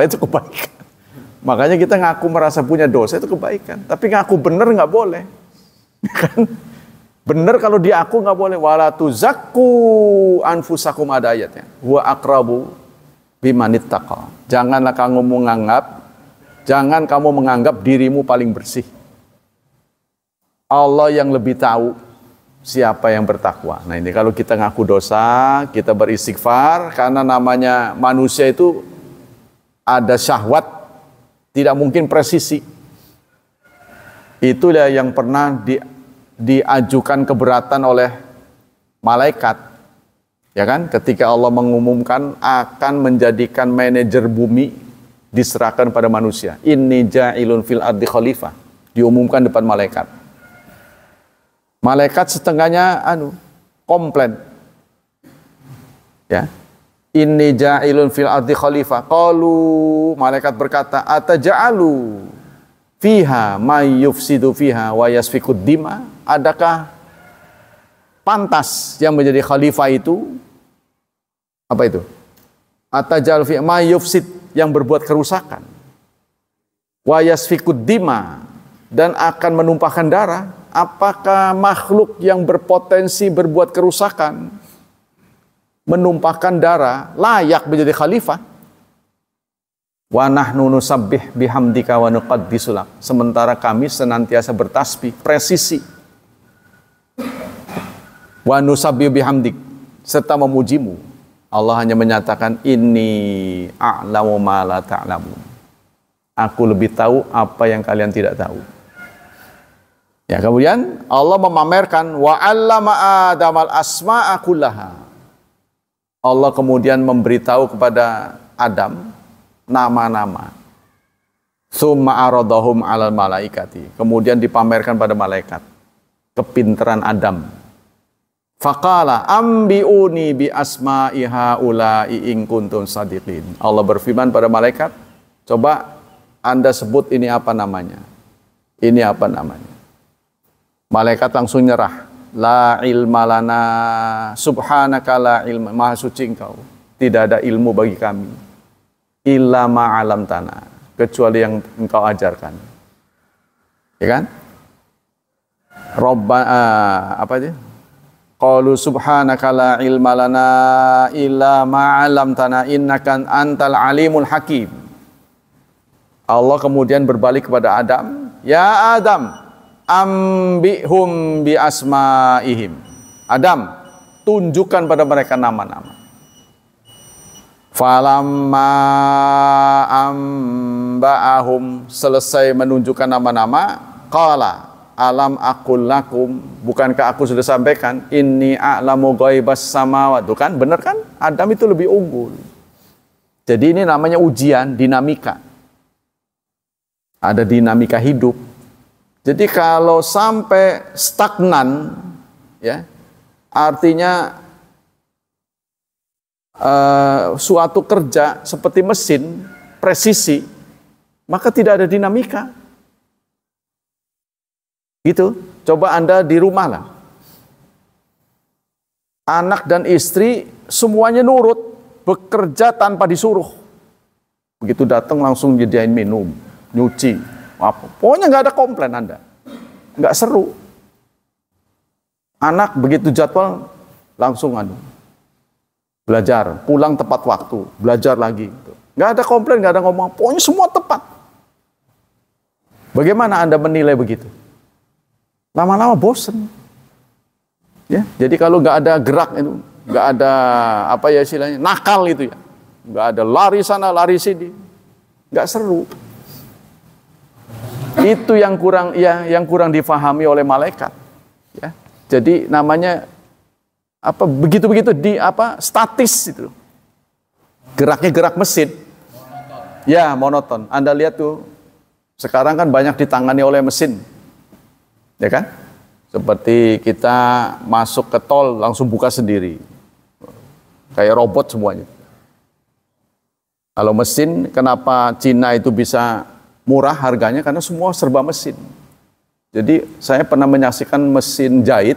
itu kebaikan. Makanya kita ngaku merasa punya dosa itu kebaikan. Tapi ngaku benar nggak boleh. Kan? Benar kalau diaku nggak boleh. Wala tuzakku anfusakum, ada ayatnya. Wa aqrabu bimanittaqa. Jangan kamu menganggap dirimu paling bersih. Allah yang lebih tahu siapa yang bertakwa. Nah ini kalau kita ngaku dosa, kita beristighfar, karena namanya manusia itu ada syahwat. Tidak mungkin presisi. Itulah yang pernah diajukan keberatan oleh malaikat. Ya kan? Ketika Allah mengumumkan akan menjadikan manajer bumi diserahkan pada manusia. Inni ja'ilun fil ardi khalifah. Diumumkan depan malaikat. Malaikat setengahnya komplain. Ya. Inni ja'ilun fil ardi khalifah. Qalu, malaikat berkata, ataja'alu fiha may yufsidu fiha wa yasfikud dima. Adakah pantas yang menjadi khalifah itu? Apa itu? Ataja'alu fiha may yufsid, yang berbuat kerusakan. Wa yasfikud dima, dan akan menumpahkan darah. Apakah makhluk yang berpotensi berbuat kerusakan, menumpahkan darah, layak menjadi khalifah? Wa nahnu nusabbih bihamdika wa nuqaddisu lak. Sementara kami senantiasa bertasbih, presisi. Wa nusabbih bihamdik, serta memujimu. Allah hanya menyatakan inni a'lamu ma la ta'lamun. Aku lebih tahu apa yang kalian tidak tahu. Ya, kemudian Allah memamerkan wa 'allama Adamal asma'a kullaha. Allah kemudian memberitahu kepada Adam nama-nama. Tsumma aradahum 'alal malaikati. Kemudian dipamerkan pada malaikat kepintaran Adam. Faqala ambiuni bi asma'i haula'i in kuntum shadiqin. Allah berfirman pada malaikat, coba Anda sebut ini apa namanya? Ini apa namanya? Malaikat langsung nyerah. La ilma lana subhanaka la ilma. Maha suci Engkau. Tidak ada ilmu bagi kami. Illa ma'alam tanah. Kecuali yang Engkau ajarkan. Ya kan? Apa itu? Qalu subhanaka la ilma lana illa ma'alam tanah innaka antal alimul hakim. Allah kemudian berbalik kepada Adam. Ya Adam, ambihum bi asma'ihim. Adam, tunjukkan pada mereka nama-nama. Falamma amba'ahum, selesai menunjukkan nama-nama, qala alam aqul lakum, bukankah aku sudah sampaikan inni a'lamu ghaibas samawat. Tuh kan, benar kan? Adam itu lebih unggul. Jadi ini namanya ujian, dinamika. Ada dinamika hidup. Jadi kalau sampai stagnan, ya, artinya suatu kerja seperti mesin, presisi, maka tidak ada dinamika. Gitu. Coba Anda di rumah lah. Anak dan istri semuanya nurut, bekerja tanpa disuruh. Begitu datang langsung jadiin minum, nyuci, apa. Pokoknya nggak ada komplain Anda. Nggak seru. Anak begitu jadwal langsung belajar, pulang tepat waktu, belajar lagi. Nggak ada komplain, nggak ada ngomong, pokoknya semua tepat. Bagaimana Anda menilai begitu? Lama-lama bosen. Ya, jadi kalau nggak ada gerak itu, nggak ada apa ya istilahnya, nakal itu ya, nggak ada lari sana, lari sini, nggak seru. Itu yang kurang difahami oleh malaikat. Ya, jadi namanya apa begitu-begitu statis itu. Geraknya gerak mesin. Ya, monoton. Anda lihat tuh, sekarang kan banyak ditangani oleh mesin. Ya kan? Seperti kita masuk ke tol langsung buka sendiri. Kayak robot semuanya. Kalau mesin, kenapa Cina itu bisa murah harganya? Karena semua serba mesin. Jadi saya pernah menyaksikan mesin jahit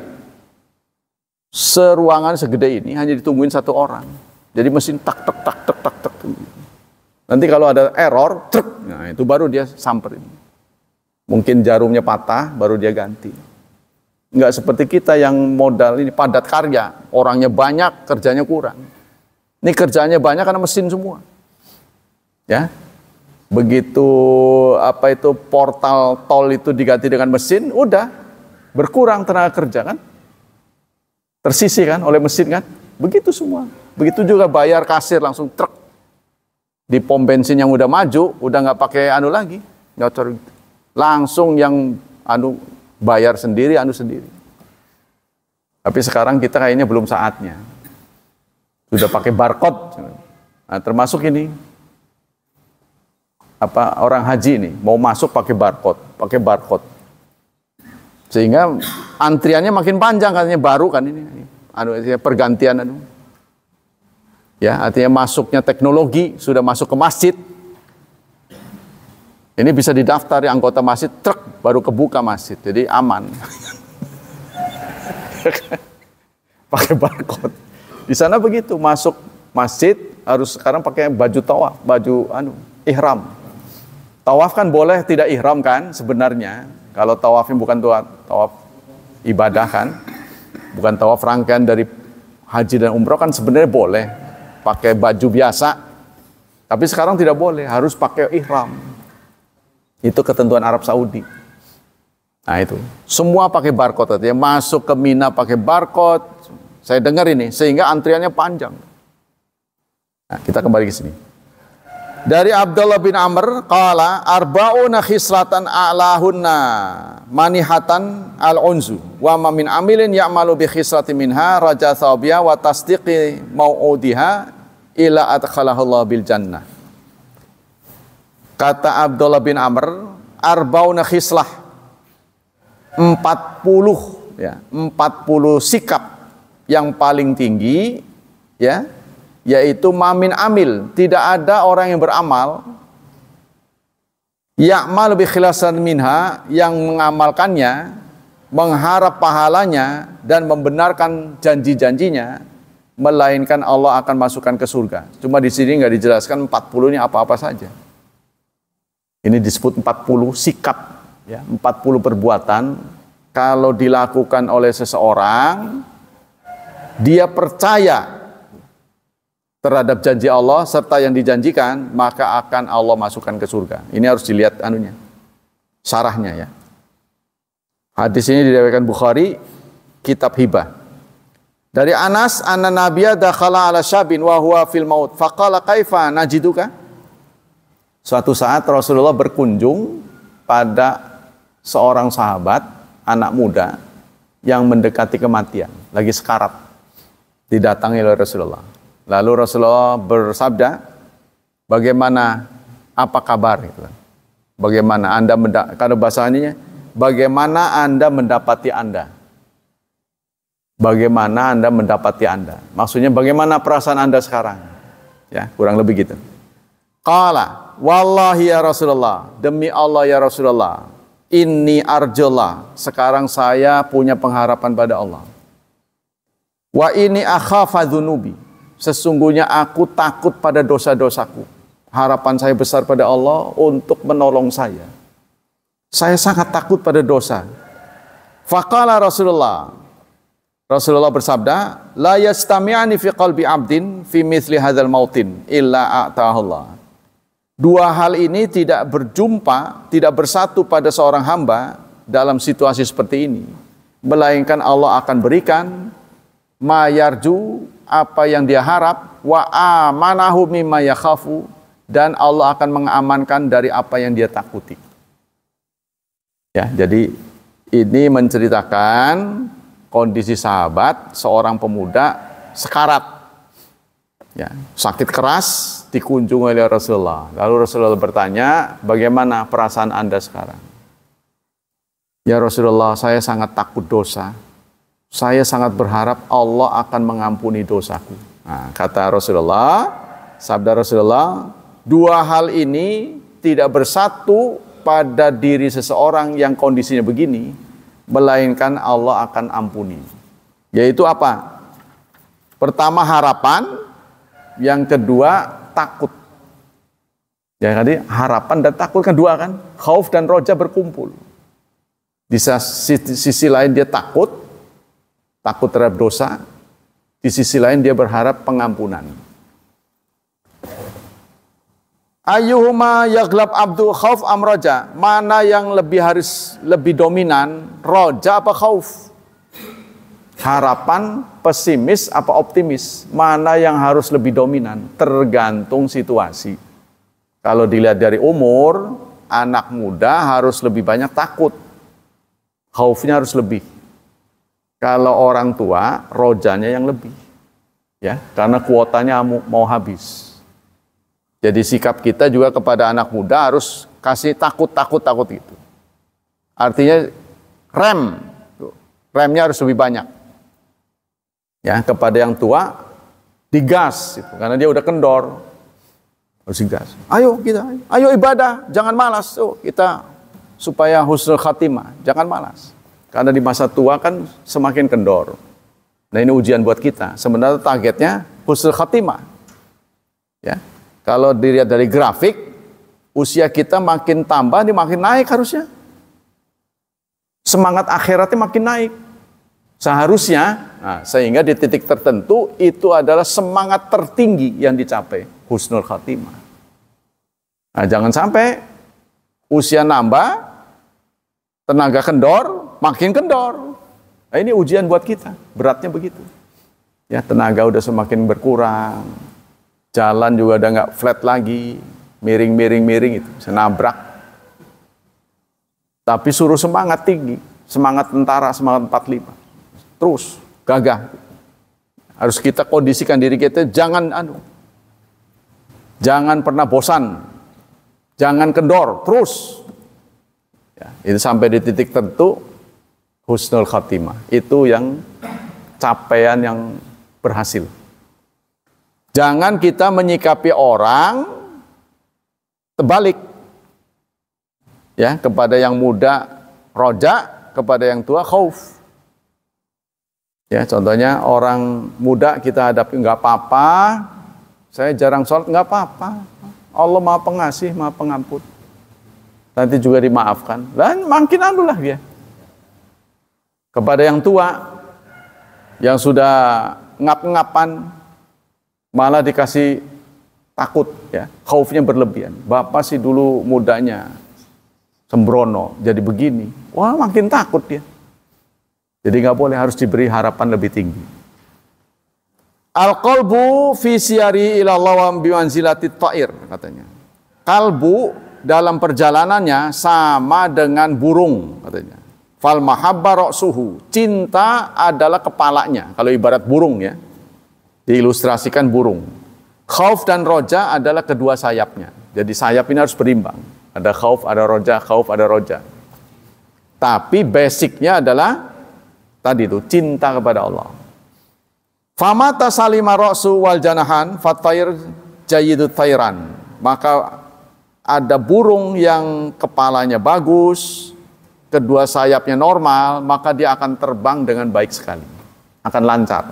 seruangan segede ini hanya ditungguin satu orang. Jadi mesin tak. Nanti kalau ada error, truk, nah itu baru dia samperin. Mungkin jarumnya patah, baru dia ganti. Enggak seperti kita yang modal ini padat karya, orangnya banyak, kerjanya kurang. Ini kerjanya banyak karena mesin semua. Ya, begitu portal tol itu diganti dengan mesin, udah berkurang tenaga kerja kan? Tersisi kan oleh mesin kan? Begitu semua. Begitu juga bayar kasir langsung truk. Di pom bensin yang udah maju, udah nggak pakai lagi, langsung yang bayar sendiri, sendiri. Tapi sekarang kita kayaknya belum saatnya. Sudah pakai barcode. Nah, termasuk ini orang haji ini mau masuk pakai barcode. Sehingga antriannya makin panjang katanya, baru kan ini pergantian ya, artinya masuknya teknologi, sudah masuk ke masjid. Ini bisa didaftar ya, anggota masjid, truk baru kebuka masjid, jadi aman. Pakai barcode. Di sana begitu, masuk masjid harus sekarang pakai baju tawaf, baju ihram. Tawaf kan boleh tidak ihram kan sebenarnya. Kalau tawafnya bukan tawaf ibadah kan, bukan tawaf rangkaian dari haji dan umroh kan sebenarnya boleh pakai baju biasa. Tapi sekarang tidak boleh, harus pakai ihram. Itu ketentuan Arab Saudi. Nah itu, semua pakai barcode. Ya, masuk ke Mina pakai barcode. Saya dengar ini, sehingga antriannya panjang. Nah, kita kembali ke sini. Dari Abdullah bin Amr, qala arba'una khislatan a'lahunna manihatan al-unzu wa ma min amilin ya'malu bi khislati minha raja thawbiya wa tasdiqi mau'udiha ila adkhalahu Allah bil jannah. Kata Abdullah bin Amr, arbauna khislah, 40 ya, 40 sikap yang paling tinggi ya, yaitu mamin amil, tidak ada orang yang beramal ya'mal bi khilasan minha, yang mengamalkannya, mengharap pahalanya dan membenarkan janji-janjinya, melainkan Allah akan masukkan ke surga. Cuma di sini nggak dijelaskan 40 ini apa-apa saja. Ini disebut 40 sikap ya, 40 perbuatan kalau dilakukan oleh seseorang, dia percaya terhadap janji Allah serta yang dijanjikan, maka akan Allah masukkan ke surga. Ini harus dilihat anunya, syarahnya ya. Hadis ini diriwayatkan Bukhari, kitab hibah. Dari Anas, anna nabiyya dakhala ala syabin wa huwa fil maut faqala kaifa najiduka. Suatu saat Rasulullah berkunjung pada seorang sahabat, anak muda yang mendekati kematian, lagi sekarat, didatangi oleh Rasulullah. Lalu Rasulullah bersabda, bagaimana, apa kabar? Bagaimana Anda kalau bahasanya, bagaimana Anda mendapati Anda? Bagaimana Anda mendapati Anda? Maksudnya bagaimana perasaan Anda sekarang? Ya, kurang lebih gitu. Qala, wallahi ya Rasulullah, demi Allah ya Rasulullah, inni arjullah, sekarang saya punya pengharapan pada Allah. Wa ini akhafa dzunubi, sesungguhnya aku takut pada dosa-dosaku. Harapan saya besar pada Allah untuk menolong saya. Saya sangat takut pada dosa. Faqala Rasulullah bersabda, la yastami'ani fi qalbi 'abdin fi mithli hadzal mautin illa a'tahullah. Dua hal ini tidak berjumpa, tidak bersatu pada seorang hamba dalam situasi seperti ini, melainkan Allah akan berikan ma yarju, apa yang dia harap, wa amanahu mimma yakhafu, dan Allah akan mengamankan dari apa yang dia takuti. Ya, jadi ini menceritakan kondisi sahabat, seorang pemuda sekarat, ya, sakit keras, dikunjungi oleh Rasulullah. Lalu Rasulullah bertanya, bagaimana perasaan Anda sekarang? Ya Rasulullah, saya sangat takut dosa. Saya sangat berharap Allah akan mengampuni dosaku. Nah, kata Rasulullah, sabda Rasulullah, dua hal ini tidak bersatu pada diri seseorang yang kondisinya begini, melainkan Allah akan ampuni. Yaitu apa? Pertama harapan, yang kedua takut. Ya, tadi harapan dan takut kan dua kan? Khauf dan roja berkumpul. Di sisi lain dia takut terhadap dosa, di sisi lain dia berharap pengampunan. Ayyuhuma yaglab abdu khauf am roja, mana yang lebih dominan, roja apa khauf? Harapan, pesimis apa optimis? Mana yang harus lebih dominan? Tergantung situasi. Kalau dilihat dari umur, anak muda harus lebih banyak takut, khaufnya harus lebih. Kalau orang tua, rojanya yang lebih, ya, karena kuotanya mau habis. Jadi sikap kita juga kepada anak muda harus kasih takut itu. Artinya remnya harus lebih banyak. Ya, kepada yang tua digas, gitu, karena dia udah kendor, harus digas. Ayo ibadah, jangan malas. Kita supaya husnul khatimah, jangan malas. Karena di masa tua kan semakin kendor. Nah, ini ujian buat kita. Sebenarnya targetnya husnul khatimah. Ya. Kalau dilihat dari grafik, usia kita makin tambah, dia makin naik harusnya. Semangat akhiratnya makin naik. Seharusnya, sehingga di titik tertentu itu adalah semangat tertinggi yang dicapai, husnul khatimah. Nah, jangan sampai usia nambah, tenaga kendor, makin kendor. Nah, ini ujian buat kita, beratnya begitu. Ya, tenaga udah semakin berkurang, jalan juga udah nggak flat lagi, miring itu, bisa nabrak. Tapi suruh semangat tinggi, semangat tentara, semangat 45, terus gagah. Harus kita kondisikan diri kita, jangan pernah bosan, Jangan kendor, terus. Ya, itu sampai di titik tertentu, husnul khatimah. Itu yang capaian yang berhasil. Jangan kita menyikapi orang terbalik. Ya, kepada yang muda roja, kepada yang tua khauf. Ya, contohnya orang muda kita hadapi nggak apa-apa, saya jarang sholat nggak apa-apa. Allah Maha Pengasih, Maha Pengampun. Nanti juga dimaafkan. Dan makin anulah dia. Kepada yang tua, yang sudah ngap-ngapan, malah dikasih takut, ya, khaufnya berlebihan. Bapak sih dulu mudanya sembrono, jadi begini. Wah, makin takut dia. Jadi nggak boleh, harus diberi harapan lebih tinggi. Al-qalbu fi siyari ila Allah wa bimanzilati ta'ir, katanya. Kalbu dalam perjalanannya sama dengan burung, katanya. Fal mahabba ra'suhu, cinta adalah kepalanya. Kalau ibarat burung, ya, diilustrasikan burung. Khauf dan roja adalah kedua sayapnya. Jadi sayap ini harus berimbang. Ada khauf, ada roja, khauf, ada roja. Tapi basicnya adalah tadi itu, cinta kepada Allah. Famata salima ra'su wal janahan fatair jayyidut tairan. Maka ada burung yang kepalanya bagus, kedua sayapnya normal, maka dia akan terbang dengan baik sekali, akan lancar.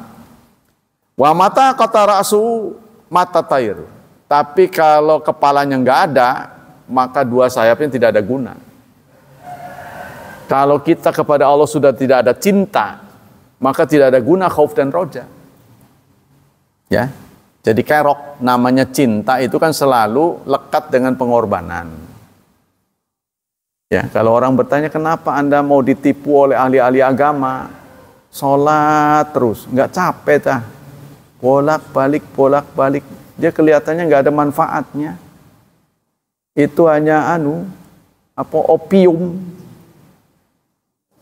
Wa mata kata ra'su mata tair. Tapi kalau kepalanya nggak ada, maka dua sayapnya tidak ada guna. Kalau kita kepada Allah sudah tidak ada cinta, maka tidak ada guna khauf dan roja. Ya, jadi kerok, namanya cinta itu kan selalu lekat dengan pengorbanan. Ya, kalau orang bertanya kenapa Anda mau ditipu oleh ahli-ahli agama, sholat terus, nggak capek tah, bolak balik, dia kelihatannya nggak ada manfaatnya. Itu hanya opium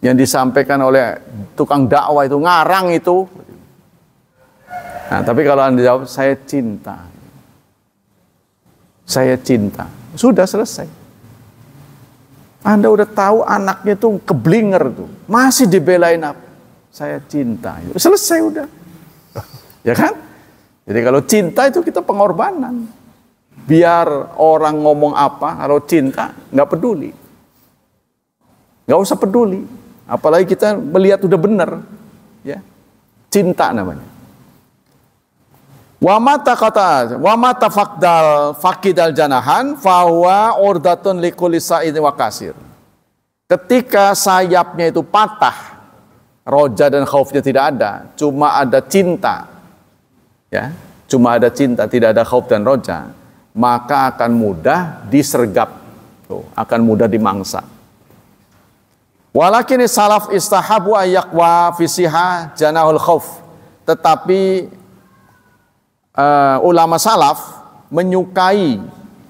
yang disampaikan oleh tukang dakwah itu, ngarang itu. Nah, tapi kalau Anda jawab, saya cinta. Saya cinta. Sudah selesai. Anda udah tahu anaknya tuh keblinger tuh. Masih dibelain apa? Saya cinta. Selesai udah. Ya kan? Jadi kalau cinta itu kita pengorbanan. Biar orang ngomong apa, kalau cinta nggak peduli. Nggak usah peduli. Apalagi kita melihat udah benar. Ya. Cinta namanya. Wa mata fakidal janahan fahuwa urdatun likulli sa'idin wa kasir. Ketika sayapnya itu patah, roja dan khaufnya tidak ada, cuma ada cinta. Ya, cuma ada cinta, tidak ada khauf dan roja, maka akan mudah disergap. Akan mudah dimangsa. Walakin salaf istahabu ayyaqwa fisiha janahul khauf. Tetapi ulama salaf menyukai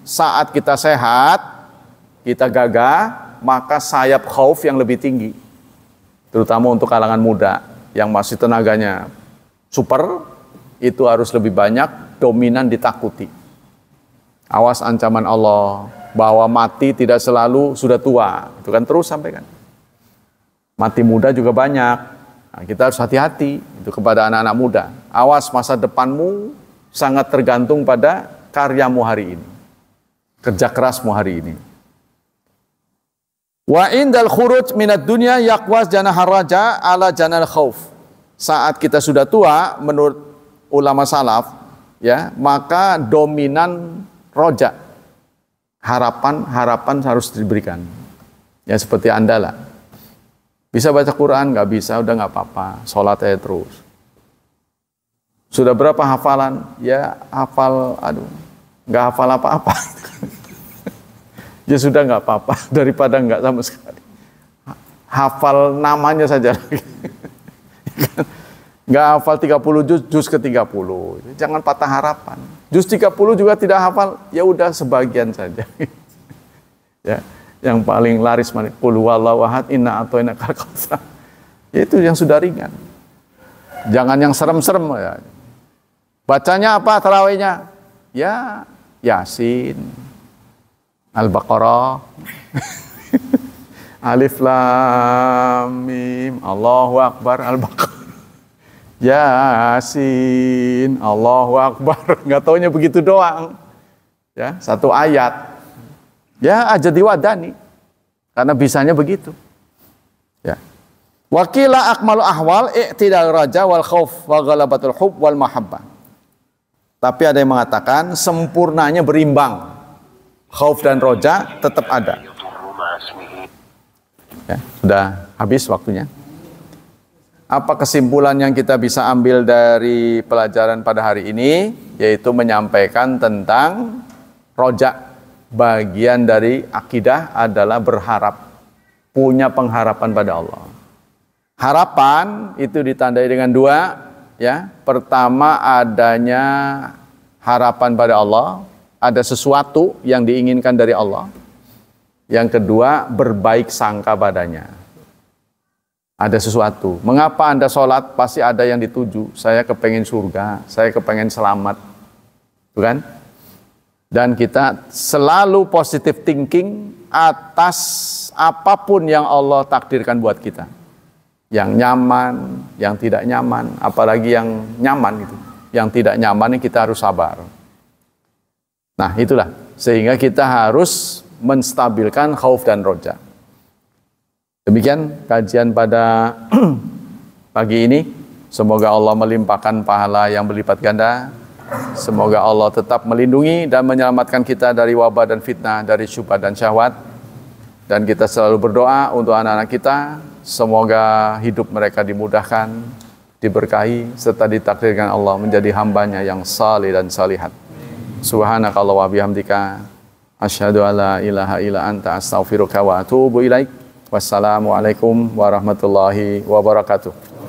saat kita sehat, kita gagah, maka sayap khauf yang lebih tinggi. Terutama untuk kalangan muda yang masih tenaganya super, itu harus lebih banyak dominan ditakuti. Awas ancaman Allah, bahwa mati tidak selalu sudah tua. Itu kan terus sampaikan. Mati muda juga banyak. Nah, kita harus hati-hati itu kepada anak-anak muda. Awas, masa depanmu sangat tergantung pada karyamu hari ini, kerja kerasmu hari ini. Wa indal khuruj minad dunya yaqwas janahar raja ala janal khauf. Saat kita sudah tua, menurut ulama salaf, ya, maka dominan roja, harapan harus diberikan. Ya seperti Anda lah. Bisa baca Quran, nggak bisa, udah nggak apa-apa, sholat aja terus. Sudah berapa hafalan? Ya hafal, nggak hafal apa-apa. Ya sudah nggak apa-apa, daripada nggak sama sekali. Hafal namanya saja lagi. Nggak hafal 30 juz ke-30. Jangan patah harapan. Juz 30 juga tidak hafal, ya udah sebagian saja. Ya, yang paling laris mana? Qul huwallahu ahad, inna a'tainakal kautsar. Itu yang sudah ringan. Jangan yang serem-serem ya. Bacanya apa tarawihnya? Ya, Yasin. Al-Baqarah. Alif Lam Mim. Allahu Akbar. Al-Baqarah. Yasin. Allahu Akbar. Nggak taunya begitu doang. Ya, satu ayat. Ya, aja diwadani. Karena bisanya begitu. Ya. Wakila akmalu ahwal i'tidal raja wal khauf wa ghalabatul hub wal mahabbah. Tapi ada yang mengatakan sempurnanya berimbang. Khauf dan roja tetap ada. Ya, sudah habis waktunya. Apa kesimpulan yang kita bisa ambil dari pelajaran pada hari ini? Yaitu menyampaikan tentang roja. Bagian dari akidah adalah berharap. Punya pengharapan pada Allah. Harapan itu ditandai dengan dua. Ya. Pertama adanya harapan pada Allah. Ada sesuatu yang diinginkan dari Allah. Yang kedua berbaik sangka padanya. Ada sesuatu. Mengapa Anda sholat? Pasti ada yang dituju. Saya kepengen surga. Saya kepengen selamat. Bukan? Dan kita selalu positive thinking atas apapun yang Allah takdirkan buat kita. Yang nyaman, yang tidak nyaman. Apalagi yang nyaman gitu. Yang tidak nyaman ini kita harus sabar. Nah itulah. Sehingga kita harus menstabilkan khauf dan roja. Demikian kajian pada pagi ini. Semoga Allah melimpahkan pahala yang berlipat ganda. Semoga Allah tetap melindungi dan menyelamatkan kita dari wabah dan fitnah, dari syubhat dan syahwat. Dan kita selalu berdoa untuk anak-anak kita. Semoga hidup mereka dimudahkan, diberkahi, serta ditakdirkan Allah menjadi hambanya yang salih dan salihat. Subhanakallah wa bihamdika. Asyhadu alla ilaha illa anta astaghfiruka wa atubu ilaik. Wassalamualaikum warahmatullahi wabarakatuh.